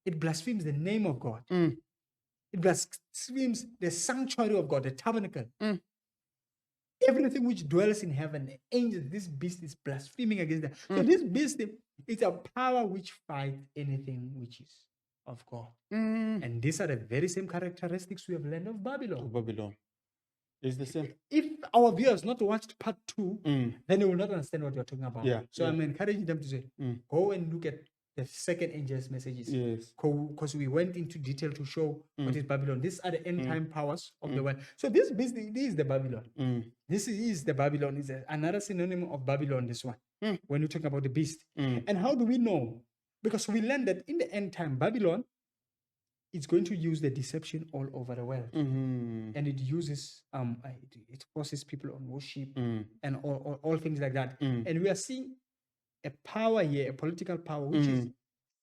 It blasphemes the name of God. It blasphemes the sanctuary of God, the tabernacle. Everything which dwells in heaven, the angels, this beast is blaspheming against them. So this beast is a power which fights anything which is of God. And these are the very same characteristics we have learned of Babylon. Babylon. It's the same. If our viewers not watched part 2, then they will not understand what you're talking about. Yeah, So yeah. I'm encouraging them to say, go and look at the second angel's messages. Yes. Because we went into detail to show what is Babylon. These are the end time powers of the world. So this beast, this is the Babylon. This is the Babylon. It's another synonym of Babylon, this one, when you're talking about the beast. And how do we know? Because we learned that in the end time, Babylon is going to use the deception all over the world. And it uses, it forces people on worship and all things like that. And we are seeing a power here, a political power, which is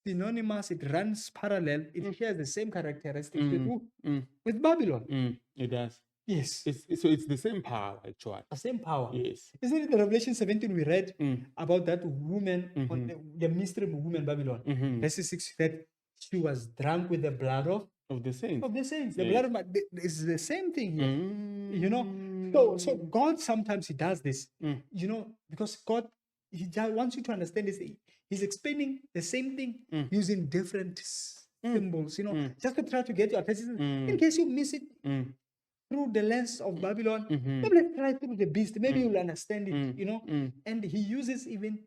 synonymous, it runs parallel, it shares the same characteristics with who? With Babylon. It does. Yes. So it's the same power, actually. The same power. Yes. Isn't it the Revelation 17 we read about that woman, on the mystery woman Babylon? Verse 6 that she was drunk with the blood Of the saints. of the saints. The Yes. blood of is the same thing here. You know, so God sometimes he does this, you know, because God he just wants you to understand this. He's explaining the same thing using different symbols, you know, just to try to get your attention. In case you miss it through the lens of Babylon, maybe let's try through the beast. Maybe you'll understand it, you know. And he uses even,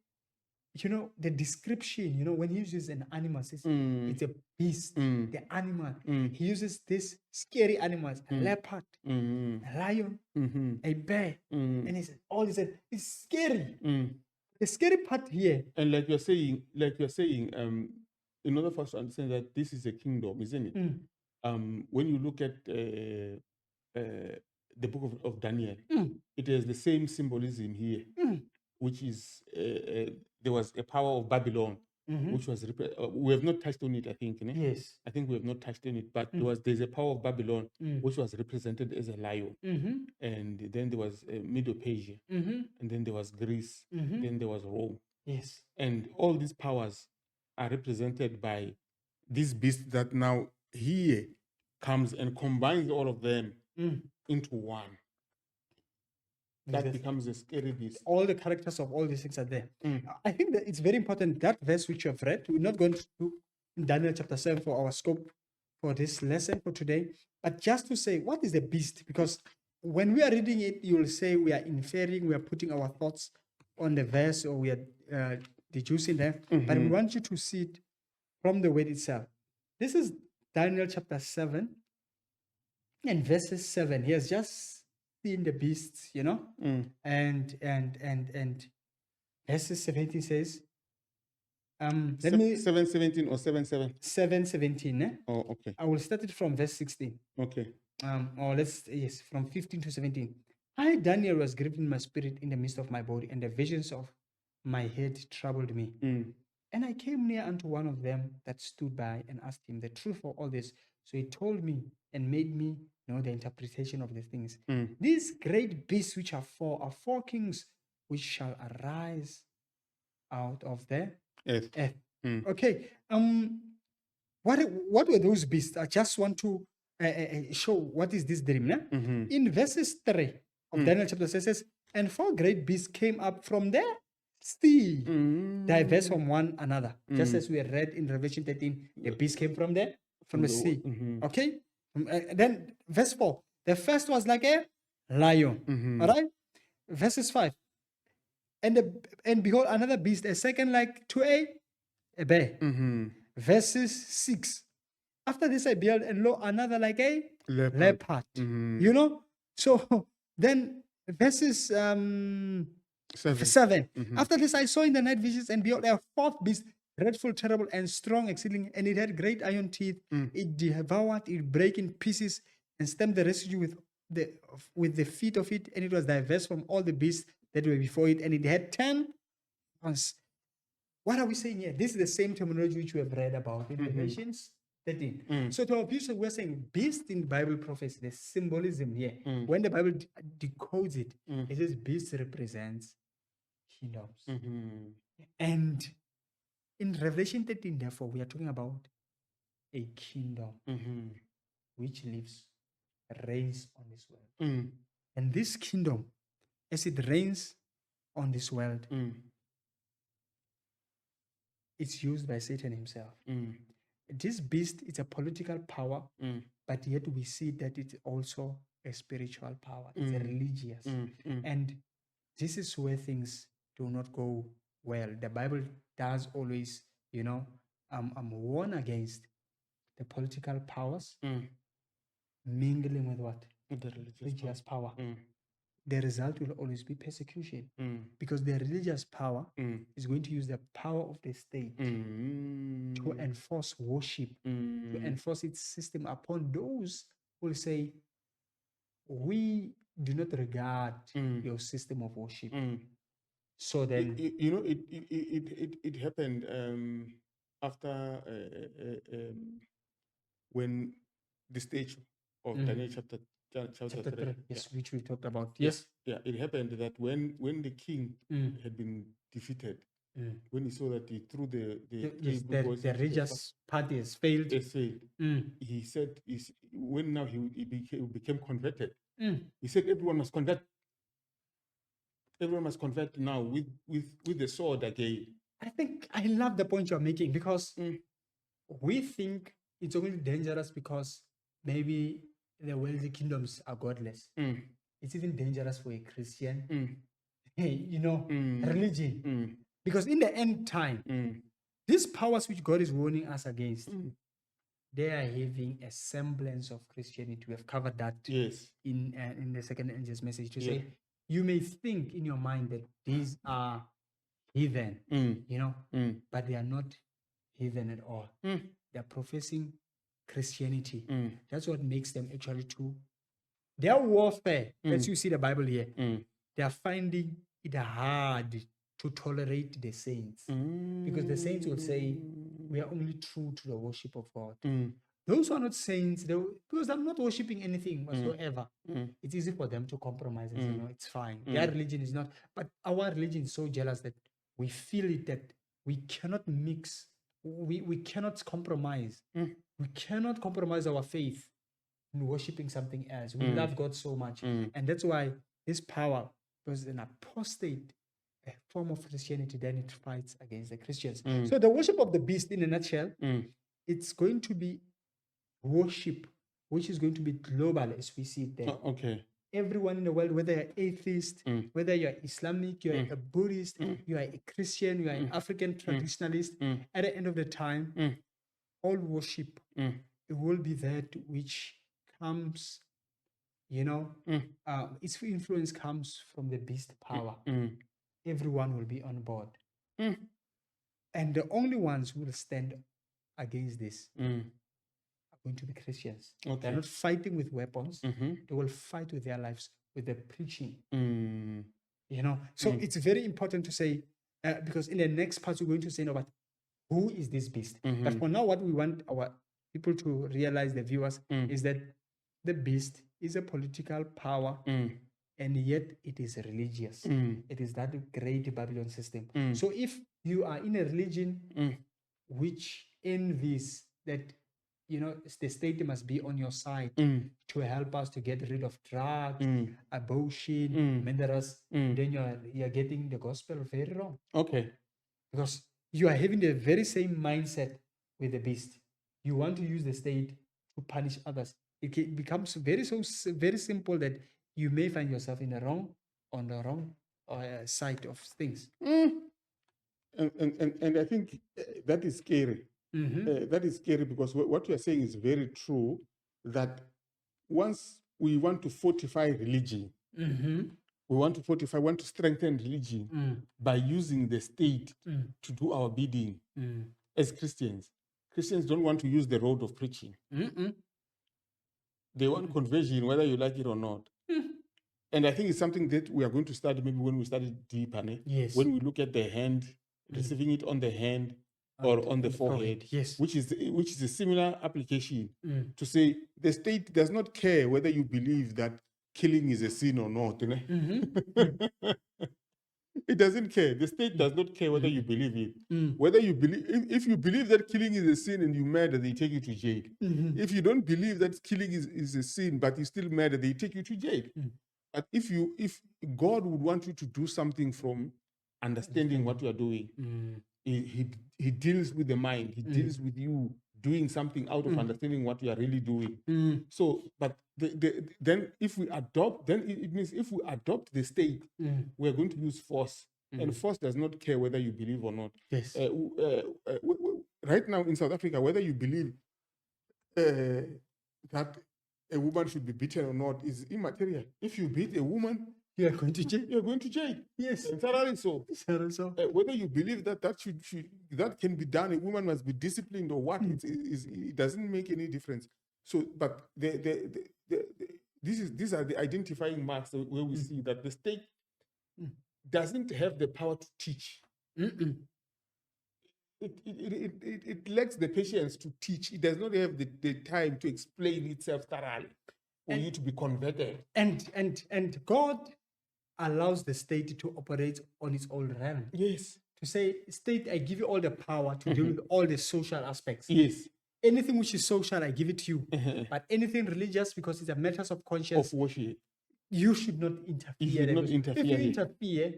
you know, the description, you know, when he uses an animal, says it's a beast, the animal. He uses this scary animals, a leopard, a lion, a bear. And he said, all he said, it's scary. The scary part here, And like you're saying, in order for us to understand that this is a kingdom, isn't it? When you look at the book of Daniel, it has the same symbolism here, which is there was a power of Babylon which was we have not touched on it, I think. Yes. I think we have not touched on it, but there's a power of Babylon, which was represented as a lion, and then there was Middle Persia, and then there was Greece, then there was Rome. Yes. And all these powers are represented by this beast that now here comes and combines all of them into one. That becomes a scary beast. All the characters of all these things are there. I think that it's very important, that verse which you have read. We're not going to do Daniel chapter 7 for our scope for this lesson for today, but just to say, what is the beast? Because when we are reading it, you will say we are inferring, we are putting our thoughts on the verse, or we are deducing them. But we want you to see it from the word itself. This is Daniel chapter 7 and verses 7. He has just seen the beasts, and verses 17 says, let me 7:17 or 7:7? 7:17. Oh, okay. I will start it from verse 16. Okay. Or from 15 to 17. I, Daniel, was grieved in my spirit in the midst of my body, and the visions of my head troubled me. And I came near unto one of them that stood by and asked him the truth for all this. So he told me and made me know the interpretation of the things. These great beasts which are four kings which shall arise out of the earth. Okay. What were those beasts? I just want to show what is this dream. In verses 3 of Daniel chapter 6 says, and four great beasts came up from the sea, diverse from one another. Just as we read in Revelation 13, the beast came from the sea. Okay? Then verse 4, the first was like a lion. All right? Verses 5, and behold, another beast, a second like to a bear. Verses 6, after this I beheld, and lo, another like a leopard. So then verses 7. After this I saw in the night visions, and behold, a fourth beast, dreadful, terrible, and strong exceeding, and it had great iron teeth. It devoured, it brake in pieces, and stamped the residue with the feet of it, and it was diverse from all the beasts that were before it, and it had 10 horns. What are we saying here? This is the same terminology which we have read about in Revelations 13. So to our viewers, we're saying beast in Bible prophecy, the symbolism here. When the Bible decodes it, it says beast represents kingdoms. And in Revelation 13, therefore, we are talking about a kingdom which lives, reigns on this world. And this kingdom, as it reigns on this world, it's used by Satan himself. This beast is a political power, but yet we see that it's also a spiritual power. It's a religious. And this is where things do not go well. The Bible does always, warn against the political powers mingling with what? The religious power. The result will always be persecution, because the religious power is going to use the power of the state to enforce worship, to enforce its system upon those who will say, we do not regard your system of worship. So then, it happened after when the stage of Daniel chapter 3. Yes, which we talked about. Yes. Yeah, it happened that when the king had been defeated, when he saw that he threw the religious party has failed. He said, when now he became converted, he said everyone must convert. Everyone must convert now with the sword again. I think I love the point you're making, because we think it's only dangerous because maybe the wealthy kingdoms are godless. It's even dangerous for a Christian, religion. Because in the end time, these powers which God is warning us against, they are having a semblance of Christianity. We have covered that in the second angel's message to say, you may think in your mind that these are heathen, but they are not heathen at all. They are professing Christianity. That's what makes them actually true. Their warfare, as you see the Bible here, they are finding it hard to tolerate the saints. Because the saints will say, we are only true to the worship of God. Those who are not saints, because they're not worshiping anything whatsoever, it's easy for them to compromise and say, no, it's fine. Their religion is not. But our religion is so jealous that we feel it that we cannot mix, we cannot compromise. We cannot compromise our faith in worshiping something else. We love God so much. And that's why this power was an apostate a form of Christianity, then it fights against the Christians. So the worship of the beast, in a nutshell, it's going to be worship, which is going to be global as we see it there. Okay. Everyone in the world, whether you're atheist, whether you're Islamic, you're a Buddhist, you are a Christian, you are an African traditionalist, at the end of the time, all worship, it will be that which comes, its influence comes from the beast power. Everyone will be on board. And the only ones who will stand against this are going to be Christians. Okay. They're not fighting with weapons. They will fight with their lives, with the preaching. So it's very important to say, because in the next part, we're going to say, no, but who is this beast? But for now, what we want our people to realize, the viewers, is that the beast is a political power, and yet it is religious. It is that great Babylon system. So if you are in a religion which envies that, the state must be on your side to help us to get rid of drugs, abortion, murderers, then you're getting the gospel very wrong. Okay. Because you are having the very same mindset with the beast. You want to use the state to punish others. It becomes very simple that you may find yourself on the wrong side of things. And I think that is scary. That is scary because what you are saying is very true, that once we want to fortify religion, we want to strengthen religion by using the state to do our bidding as Christians. Christians don't want to use the road of preaching. They want conversion, whether you like it or not. And I think it's something that we are going to study maybe when we study deeper. Yes. When we look at the hand, receiving it on the hand or on the forehead. Yes. Which is a similar application to say the state does not care whether you believe that killing is a sin or not. It doesn't care. The state does not care whether you believe it. Whether you believe, if you believe that killing is a sin and you murder, they take you to jail. If you don't believe that killing is a sin, but you still murder, they take you to jail. But if God would want you to do something from understanding what you are doing, he deals with the mind. He deals with you doing something out of understanding what you are really doing. So, but then if we adopt, then it means if we adopt the state, we're going to use force. And force does not care whether you believe or not. Yes. Right now in South Africa, whether you believe that a woman should be beaten or not is immaterial. If you beat a woman, you are going to jail. You're going to jail. Yes. So whether you believe that that can be done, a woman must be disciplined or what, it doesn't make any difference. So, but these are the identifying marks where we see that the state doesn't have the power to teach. It lacks the patience to teach. It does not have the time to explain itself thoroughly for you to be converted. And God allows the state to operate on its own realm. Yes. To say, state, I give you all the power to deal with all the social aspects. Yes. Anything which is social, I give it to you. But anything religious, because it's a matter of conscience, of worship, you should not interfere. You should not interfere. If you interfere,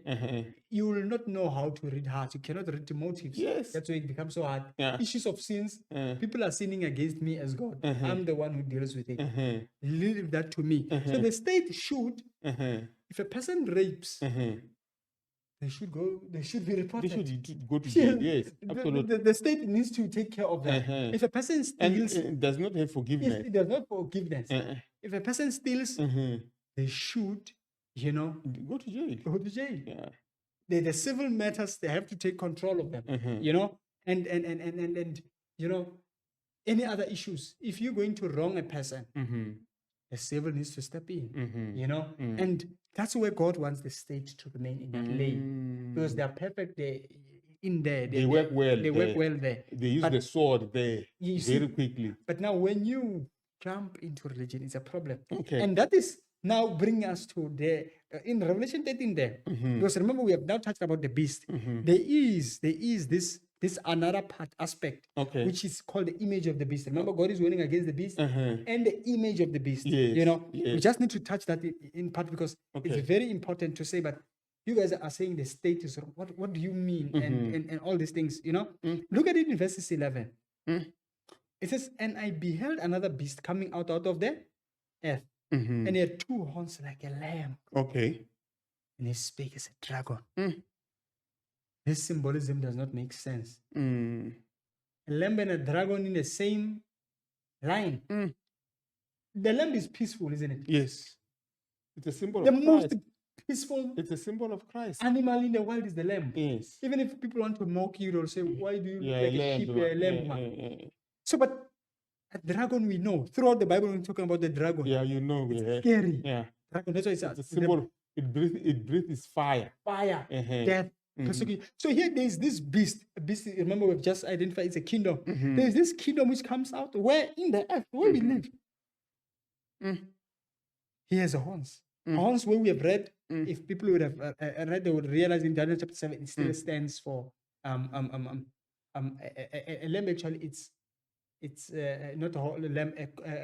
you will not know how to read hearts. You cannot read the motives. Yes. That's why it becomes so hard. Yeah. Issues of sins, people are sinning against me as God. I'm the one who deals with it. Leave that to me. So the state should, if a person rapes, they should be reported. They should go to jail. Yes, absolutely. The state needs to take care of that. If a person steals, and it does not have forgiveness. It does not forgiveness. If a person steals, they should, go to jail. Go to jail. Yeah. The civil matters, they have to take control of them. And any other issues. If you're going to wrong a person, the civil needs to step in, Mhm. you know? Mm. And that's where God wants the state to remain in that lane. Because they are perfect in there. They work well They work there. well there. They use But the sword there you very see, quickly. but now when you jump into religion, it's a problem. Okay. And that is now bringing us to the in Revelation 13 there. Because remember, we have now touched about the beast. There is this another part aspect, Okay. which is called the image of the beast. Remember, God is warning against the beast and the image of the beast. Yes, You know, we yes. just need to touch that in part because Okay. it's very important to say. But you guys are saying the state is wrong. What do you mean? And all these things, you know. Look at it in verses 11. It says, and I beheld another beast coming out of the earth, and he had two horns like a lamb, Okay. and he spake as a dragon. This symbolism does not make sense. Mm. A lamb and a dragon in the same line. The lamb is peaceful, isn't it? Yes. It's a symbol The of most Christ. peaceful It's a symbol of Christ. animal in the world is the lamb. Yes. Even if people want to mock you, they'll say, why do you look Yeah, like a sheep? You're a lamb. Man. So, but a dragon, we know throughout the Bible, when we're talking about the dragon, Yeah, you know. it's scary. Yeah. Dragon, that's why it's It's a symbol. It breathes fire. fire, Uh-huh. death, persecution. So here there's this beast. A beast, remember, we've just identified it's a kingdom. There's this kingdom which comes out where in the earth, where we live. He has horns. Horns, where we have read, if people would have read, they would realize in Daniel chapter 7, it still stands for a lamb. Actually, it's not a lamb.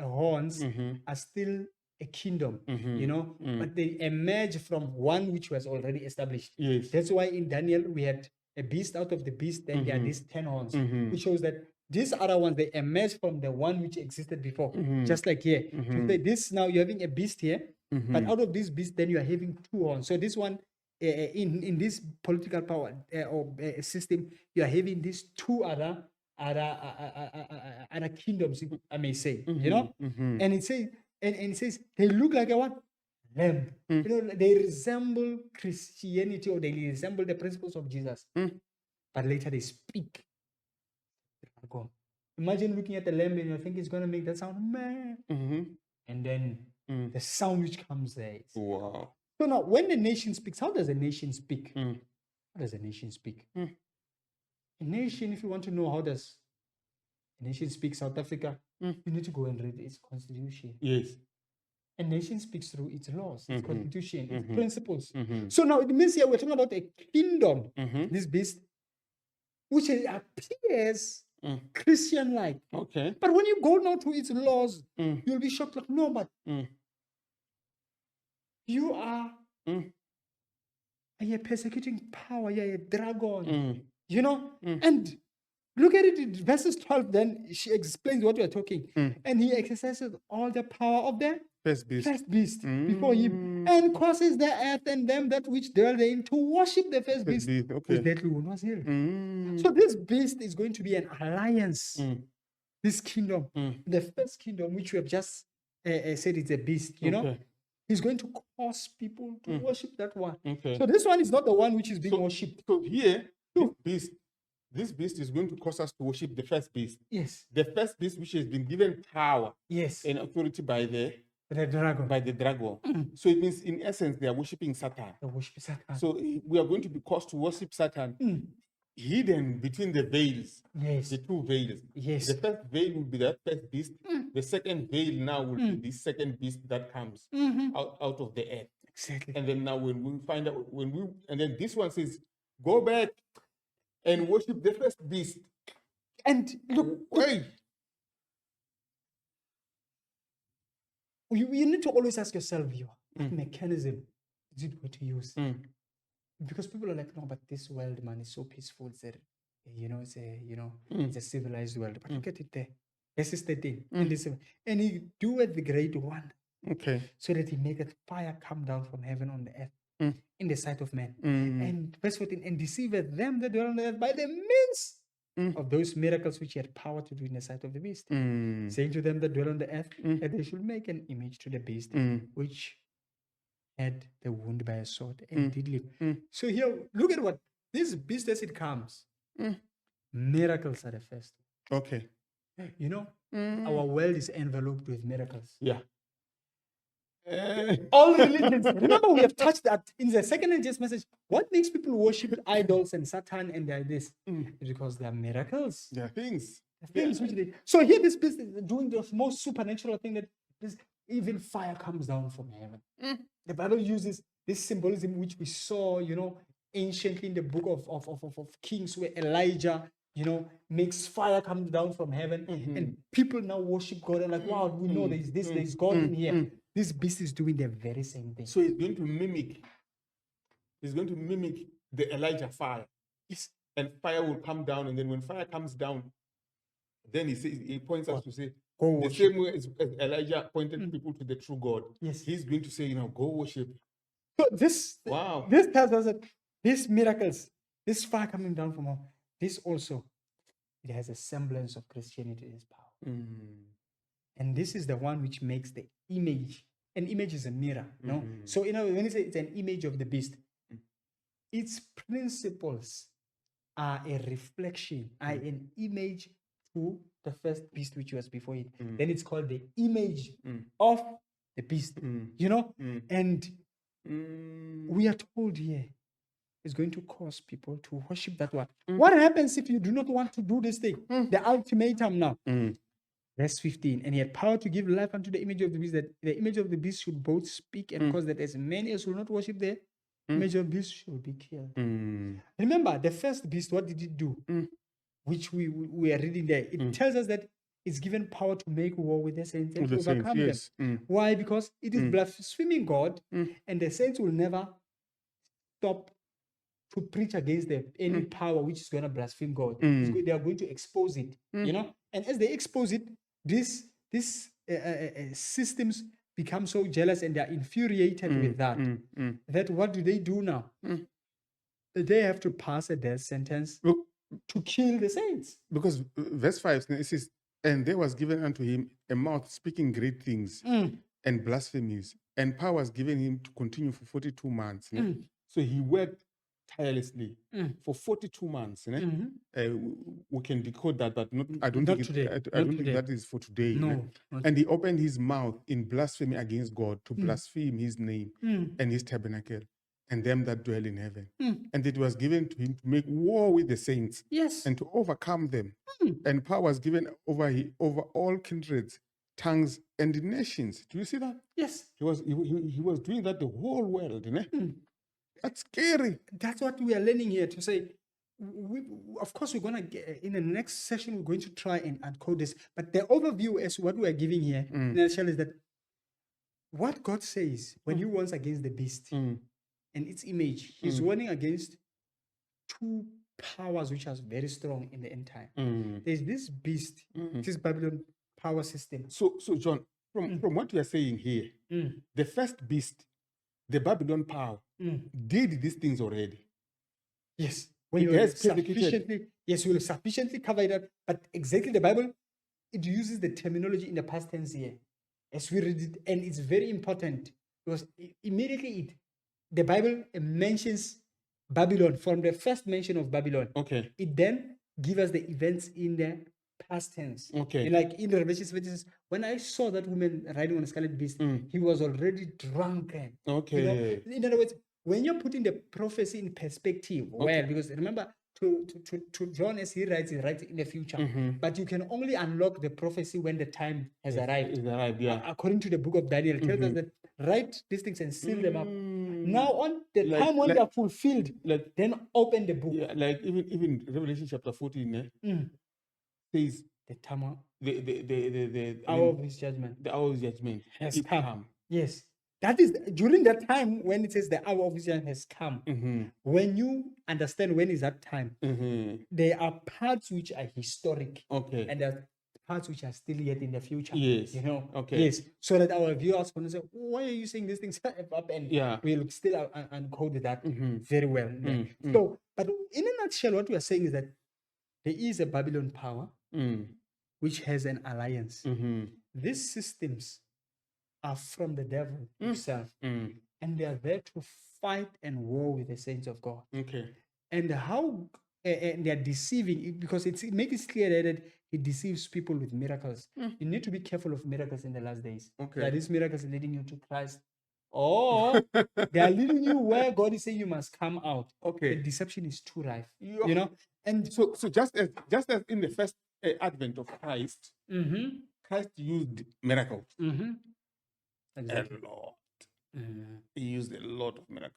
Horns are still a kingdom, you know, but they emerge from one which was already established. Yes. That's why in Daniel we had a beast out of the beast, then there are these 10 horns, which shows that these other ones, they emerge from the one which existed before, just like here. So this now you're having a beast here, but out of this beast, then you are having two horns. So this one, in this political power or system, you are having these two other kingdoms, I may say, you know. And it says, and it says they look like a what? Lamb. You know, they resemble Christianity, or they resemble the principles of Jesus. But later they speak. Imagine looking at the lamb and you think it's going to make that sound, man. And then the sound which comes there. Wow. So now, when the nation speaks, how does a nation speak? How does a nation speak? A nation, if you want to know how does a nation speak, South Africa, you need to go and read its constitution. Yes. A nation speaks through its laws, its constitution, its principles. So now it means here we're talking about a kingdom, this beast, which appears Christian-like. Okay. But when you go now to its laws, you'll be shocked, like, no, but you are a persecuting power, you're a dragon, you know? And look at it in verses 12, then she explains what we are talking. And he exercises all the power of the first beast before him, and causes the earth and them that which dwell therein to worship the first beast, whose deadly wound was healed. So this beast is going to be an alliance, this kingdom, the first kingdom, which we have just said it's a beast, you know. He's going to cause people to worship that one. So this one is not the one which is being worshipped. So here, this beast is going to cause us to worship the first beast. Yes. The first beast which has been given power, yes, and authority by the dragon. So it means, in essence, they are worshiping Satan. They worship Satan. So we are going to be caused to worship Satan, hidden between the veils. Yes. The two veils. Yes. The first veil will be that first beast. The second veil now will be this second beast that comes out of the earth. Exactly. And then now when we find out, and then this one says, go back and worship the first beast. And look, wait. You need to always ask yourself, what mechanism is it going to use? Because people are like, no, but this world, man, is so peaceful. It's a, it's a civilized world. But look at it there. Verse 13. And he doeth the great one. Okay. So that he maketh fire come down from heaven on the earth in the sight of men. And verse 14, and deceiveth them that dwell on the earth by the means of those miracles which he had power to do in the sight of the beast, saying to them that dwell on the earth that they should make an image to the beast, which had the wound by a sword and did live. So here, look at what this beast, as it comes, miracles are the first. Okay. You know, our world is enveloped with miracles. Yeah. All religions. Remember, we have touched that in the second angels message. What makes people worship idols and Satan and this? It's because they are miracles. There are things. Things which they. So here, this business is doing the most supernatural thing that this, even fire comes down from heaven. The Bible uses this symbolism which we saw, anciently in the book of Kings, where Elijah, makes fire come down from heaven, and people now worship God and like, wow, we know there's this, there's God in here. This beast is doing the very same thing. So it's going to mimic. It's going to mimic the Elijah fire. Yes. And fire will come down, and then when fire comes down, then he points us to say, Go the worship. same way as Elijah pointed people to the true God. Yes. He's going to say, go worship. So this tells us that these miracles, this fire coming down from heaven, this also, it has a semblance of Christianity in its power. And this is the one which makes the image. An image is a mirror, no? So, when you say it's an image of the beast, its principles are a reflection, are an image to the first beast which was before it. Then it's called the image of the beast, and we are told here it's going to cause people to worship that one. What happens if you do not want to do this thing? The ultimatum now. Verse 15, and he had power to give life unto the image of the beast, that the image of the beast should both speak and cause that as many as will not worship the image of the beast should be killed. Remember, the first beast, what did it do? Which we are reading there. It tells us that it's given power to make war with the saints and to overcome them. Why? Because it is blaspheming God, and the saints will never stop to preach against any power which is going to blaspheme God. They are going to expose it, and as they expose it, these systems become so jealous and they are infuriated with that. That what do they do now? They have to pass a death sentence to kill the saints. Because verse 5 it says, and there was given unto him a mouth speaking great things and blasphemies, and power was given him to continue for 42 months. So he worked tirelessly for 42 months. We can decode that, but I don't think that is for today. No. And he opened his mouth in blasphemy against God, to blaspheme his name and his tabernacle and them that dwell in heaven. And it was given to him to make war with the saints, and to overcome them. And power was given over all kindreds, tongues, and nations. Do you see that? Yes. He was doing that the whole world. That's scary. That's what we are learning here, to say, of course, we're going to get, in the next session, we're going to try and uncode this. But the overview as what we are giving here, in a nutshell, is that what God says when he warns against the beast and its image, he's warning against two powers which are very strong in the end time. There's this beast, this Babylon power system. So John, from what you are saying here, the first beast, the Babylon power, did these things already. Yes. When you will sufficiently cover it up. But exactly the Bible, it uses the terminology in the past tense here, as we read it, and it's very important because immediately the Bible mentions Babylon from the first mention of Babylon. Okay. It then gives us the events in the past tense. Okay. And like in the Revelation, when I saw that woman riding on a scarlet beast, he was already drunken. Okay. In other words, when you're putting the prophecy in perspective, well, because remember, to John, as he writes in the future, but you can only unlock the prophecy when the time has arrived. According to the book of Daniel, it tells us that write these things and seal them up. Now, on the time when they are fulfilled, then open the book. Yeah, like even Revelation chapter 14 says the time, the hour of his judgment. The hour of his judgment has come. Yes. That is during that time when it says the hour of his judgment has come. When you understand when is that time, there are parts which are historic. Okay. And there are parts which are still yet in the future. Yes. Okay. Yes. So that our viewers can say, why are you saying these things up? And we'll still uncode that very well. So, but in a nutshell, what we are saying is that there is a Babylon power which has an alliance. These systems are from the devil himself, and they are there to fight and war with the saints of God. Okay. And how and they're deceiving because it makes it clear that he deceives people with miracles. You need to be careful of miracles in the last days. Okay. Are these miracles leading you to Christ? Or they are leading you where God is saying you must come out. Okay. The deception is too rife. Yeah. You know? And So just as in the first advent of Christ, mm-hmm, Christ used miracles mm-hmm, exactly. a lot. Mm. He used a lot of miracles.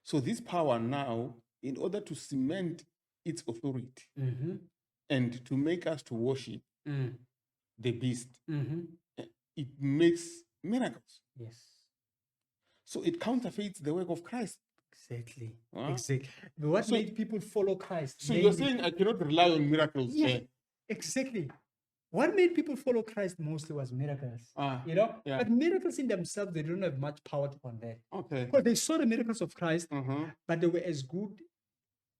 So this power now, in order to cement its authority Mm-hmm, and to make us to worship mm, the beast, mm-hmm. it makes miracles. Yes. So it counterfeits the work of Christ. Exactly. Huh? Exactly. But what So- made people follow Christ? So you're saying I cannot rely on miracles? Yeah, exactly. What made people follow Christ mostly was miracles. You know, yeah. but miracles in themselves, they don't have much power to convert. Okay. Because they saw the miracles of Christ, Uh-huh. but they were as good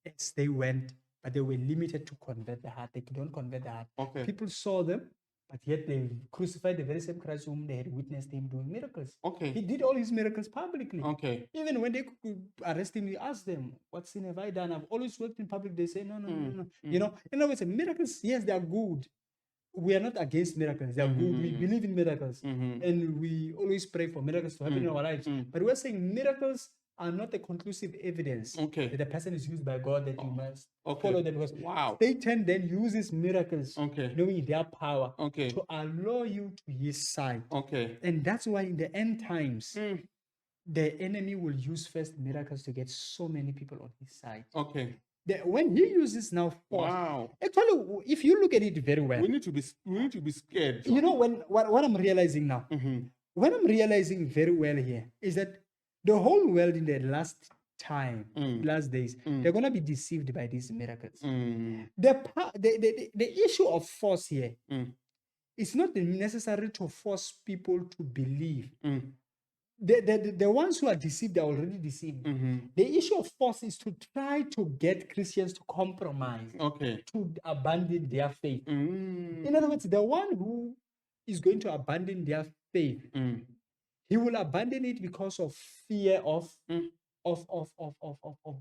as they went, but they were limited to convert the heart. They couldn't convert the heart. Okay. People saw them, but yet they crucified the very same Christ whom they had witnessed him doing miracles. Okay. He did all his miracles publicly. Okay. Even when they could arrest him, he asked them, "What sin have I done?" I've always worked in public. They say, no. You know, in other words, miracles, yes, they are good. We are not against miracles. They are good. We believe in miracles. And we always pray for miracles to happen in our lives. But we're saying miracles are not a conclusive evidence that the person is used by God, that you must follow them. Because Satan then uses miracles, knowing their power, to allow you to his side. And that's why in the end times, the enemy will use first miracles to get so many people on his side. When he uses now force, actually, if you look at it very well, we need to be scared. You know, what I'm realizing now, what I'm realizing very well here is that the whole world in the last time, last days, they're gonna be deceived by these miracles. The issue of force here, it's not necessary to force people to believe. The ones who are deceived are already deceived. The issue of force is to try to get Christians to compromise, to abandon their faith. In other words, the one who is going to abandon their faith, he will abandon it because of fear of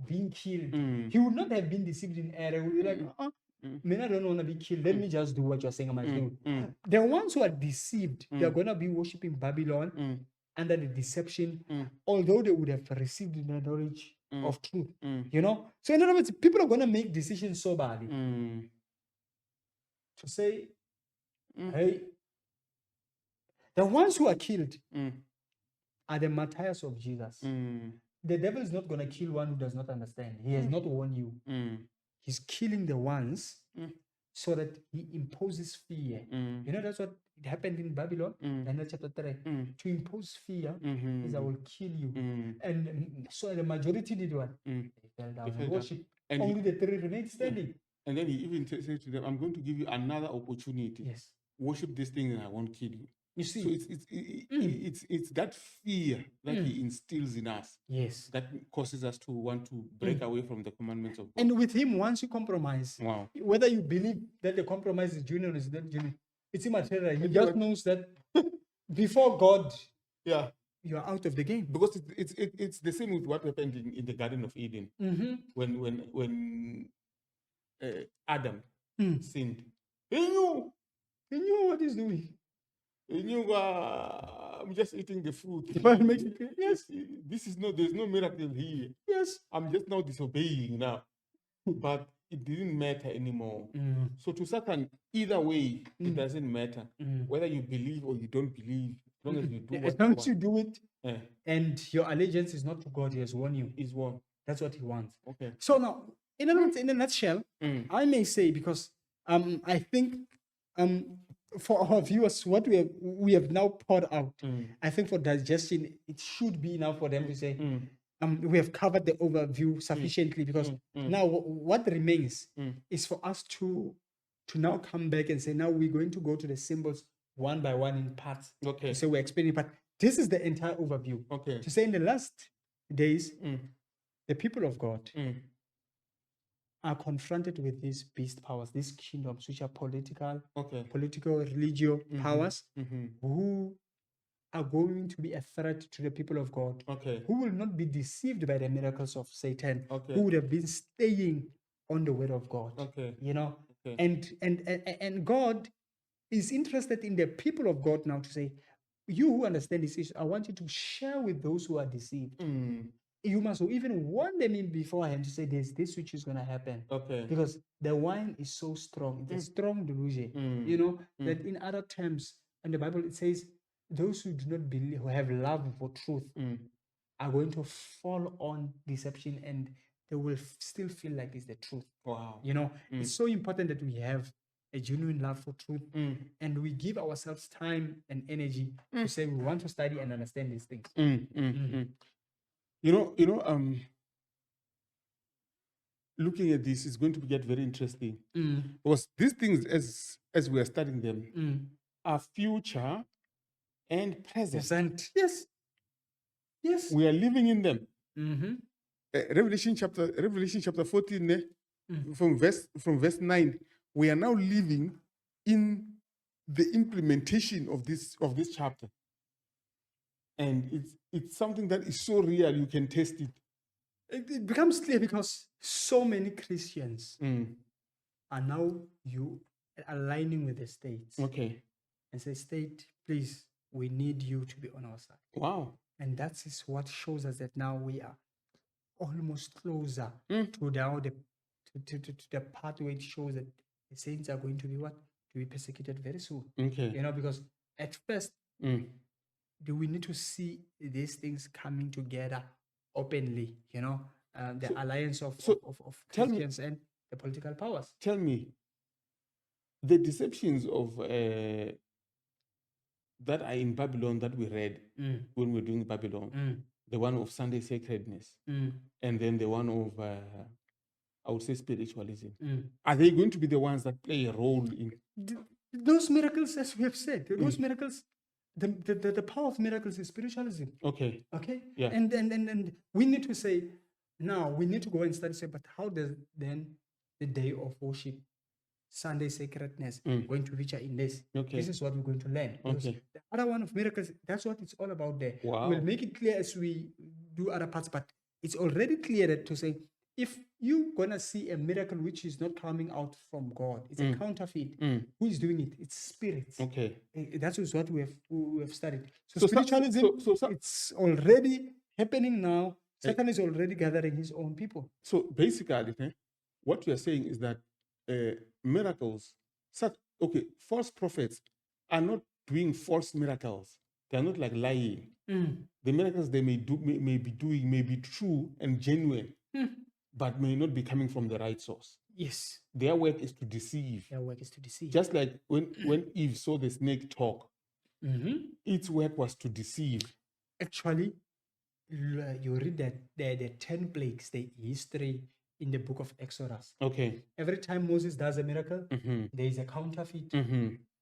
being killed. He would not have been deceived in error. He would be like, man, I don't want to be killed. Let me just do what you're saying I must do. The ones who are deceived, they're going to be worshiping Babylon under the deception, although they would have received the knowledge of truth. You know? So in other words, people are going to make decisions soberly. To say, hey, the ones who are killed are the martyrs of Jesus. The devil is not going to kill one who does not understand. He has not warned you. He's killing the ones so that he imposes fear. You know, that's what happened in Babylon, Daniel chapter 3. To impose fear is I will kill you. And so the majority did what? They fell down and worship. And only the three remained standing. And then he even said to them, I'm going to give you another opportunity. Yes. Worship this thing and I won't kill you. You see, so it's that fear that he instills in us. Yes. That causes us to want to break away from the commandments of God. And with him, once you compromise, whether you believe that the compromise is genuine or is not genuine, it's immaterial. He just knows that before God, you are out of the game. Because it's the same with what happened in the Garden of Eden. When Adam sinned. He knew what he's doing. He knew I'm just eating the fruit. Yes. There's no miracle here. Yes. I'm just now disobeying now. But it didn't matter anymore. So to Satan, either way, it doesn't matter. Whether you believe or you don't believe, as long as you do as long as you do it, and your allegiance is not to God, he has won you. He's won. That's what he wants. Okay. So now, in a nutshell, I may say, because I think for our viewers, what we have now poured out, I think for digestion, it should be enough for them to say, we have covered the overview sufficiently, because now what remains is for us to now come back and say, now we're going to go to the symbols one by one in parts. Okay. So we're explaining, but this is the entire overview. Okay. To say in the last days, the people of God are confronted with these beast powers, these kingdoms, which are political, religious powers, who are going to be a threat to the people of God, who will not be deceived by the miracles of Satan, who would have been staying on the word of God. Okay. You know, Okay. and God is interested in the people of God now to say, you who understand this issue, I want you to share with those who are deceived. You must even warn them in beforehand to say there's this which is going to happen. Okay. Because the wine is so strong. It's a strong delusion. You know, that in other terms, in the Bible, it says, those who do not believe, who have love for truth, are going to fall on deception and they will still feel like it's the truth. Wow. You know, it's so important that we have a genuine love for truth and we give ourselves time and energy to say we want to study and understand these things. Looking at this is going to get very interesting because these things, as we are studying them, are future and present. Present. Yes. Yes. We are living in them. Revelation chapter 14, from verse 9, we are now living in the implementation of this chapter, and it's something that is so real you can test it. It becomes clear because so many Christians are now aligning with the states. Okay. And say, state, please, we need you to be on our side. Wow. And that is what shows us that now we are almost closer to now to the part where it shows that the saints are going to be what? To be persecuted very soon. Okay. You know, because at first, do we need to see these things coming together openly, you know, the alliance of Christians and the political powers. Tell me, the deceptions of that are in Babylon that we read when we were doing Babylon, the one of Sunday sacredness, and then the one of, I would say, spiritualism. Are they going to be the ones that play a role in those miracles, as we have said? Those miracles, the power of miracles is spiritualism. Okay. Okay. Yeah. And we need to say now we need to go and study. Say, but how does then the day of worship, Sunday sacredness, going to feature in this? Okay. This is what we're going to learn. Okay. The other one of miracles, that's what it's all about there. Wow. We'll make it clear as we do other parts, but it's already clear that to say, if you're gonna see a miracle which is not coming out from God, it's a counterfeit. Who is doing it? It's spirits. Okay. That is what we have studied. So spiritualism, it's already happening now. Satan is already gathering his own people. So basically, what you are saying is that miracles, false prophets are not doing false miracles. They are not like lying. The miracles they may be doing may be true and genuine, but may not be coming from the right source. Yes. Their work is to deceive. Their work is to deceive. Just like when Eve saw the snake talk, its work was to deceive. Actually, you read that the 10 plagues, the history in the book of Exodus. Okay. Every time Moses does a miracle, there is a counterfeit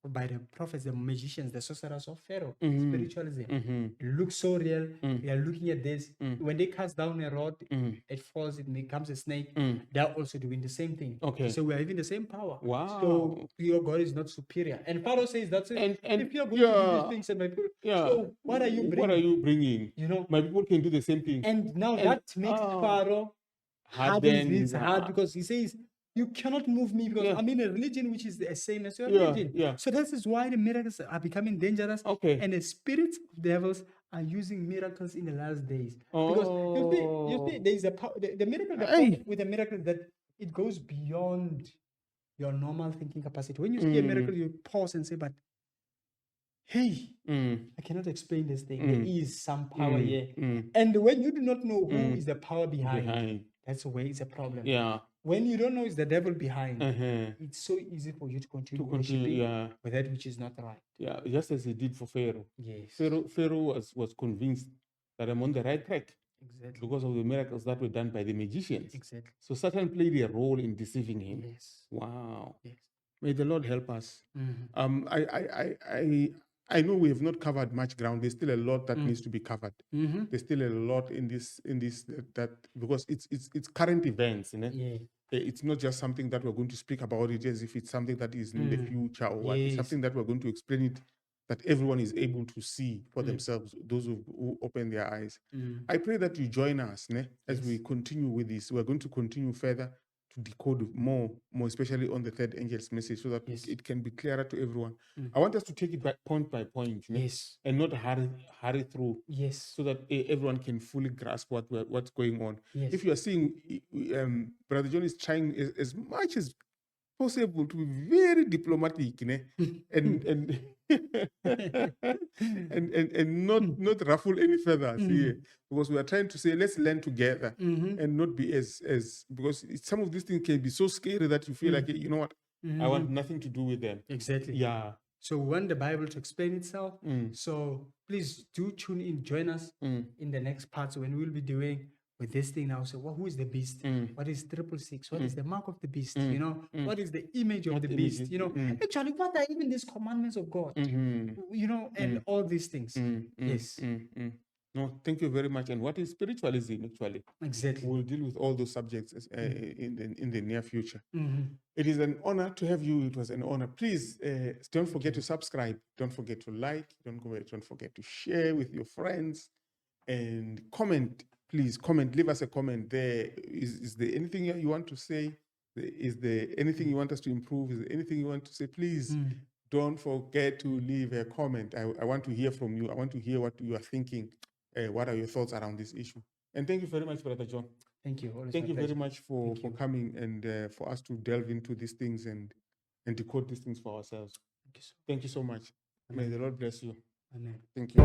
by the prophets, the magicians, the sorcerers of Pharaoh. Spiritualism. It looks so real. We are looking at this. When they cast down a rod, it falls, it becomes a snake. They are also doing the same thing. Okay. So we are having the same power. Wow. So your God is not superior. And Pharaoh says that's it. And if you are going to do these things and my people, so what are you bringing? What are you bringing? You know, my people can do the same thing. And now that makes Pharaoh harden his heart because he says, you cannot move me because I'm in a religion which is the same as your religion. Yeah. So that is why the miracles are becoming dangerous. Okay. And the spirits of devils are using miracles in the last days. Because you see there is a power, the miracle with a miracle that it goes beyond your normal thinking capacity. When you see a miracle, you pause and say, but hey, I cannot explain this thing. There is some power here. And when you do not know who is the power behind, that's where it's a problem. Yeah. When you don't know it's the devil behind, it's so easy for you to continue worshiping with that which is not right. Yeah, just as he did for Pharaoh. Yes. Pharaoh was convinced that I'm on the right track. Exactly. Because of the miracles that were done by the magicians. Exactly. So Satan played a role in deceiving him. Yes. Wow. Yes. May the Lord help us. I know we have not covered much ground. There's still a lot that needs to be covered. There's still a lot in this that because it's current events, you know? Yeah. It's not just something that we're going to speak about it as if it's something that is in the future or what. It's something that we're going to explain it that everyone is able to see for themselves, those who open their eyes. I pray that you join us as we continue with this. We're going to continue further to decode more especially on the third angel's message, so that Yes. it can be clearer to everyone. Mm. I want us to take it by point, Yes. and not hurry through, Yes. so that everyone can fully grasp what's going on. Yes. If you are seeing, Brother John is trying as much as possible to be very diplomatic, and and not ruffle any feathers here, because we are trying to say let's learn together, and not be as because some of these things can be so scary that you feel like, you know what, I want nothing to do with them. Exactly. Yeah. So we want the Bible to explain itself. So please do tune in, join us in the next parts when we'll be doing with this thing now. So who is the beast? What is 666? What is the mark of the beast? You know, what is the image of the beast? You know, actually, what are even these commandments of God? You know, and all these things. Yes. No, thank you very much. And what is spiritualism, actually? Exactly. We'll deal with all those subjects in the near future. It is an honor to have you. It was an honor. Please don't forget to subscribe. Don't forget to like. Don't forget to share with your friends. And comment. Please comment. Leave us a comment there. Is there anything you want to say? Is there anything you want us to improve? Is there anything you want to say? Please don't forget to leave a comment. I want to hear from you. I want to hear what you are thinking. What are your thoughts around this issue? And thank you very much, Brother John. Thank you. Always Thank you my pleasure. very much for coming and for us to delve into these things and decode these things for ourselves. Thank you so much. May the Lord bless you. Amen. Thank you.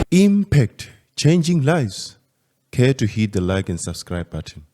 Impact, changing lives. Care to hit the like and subscribe button.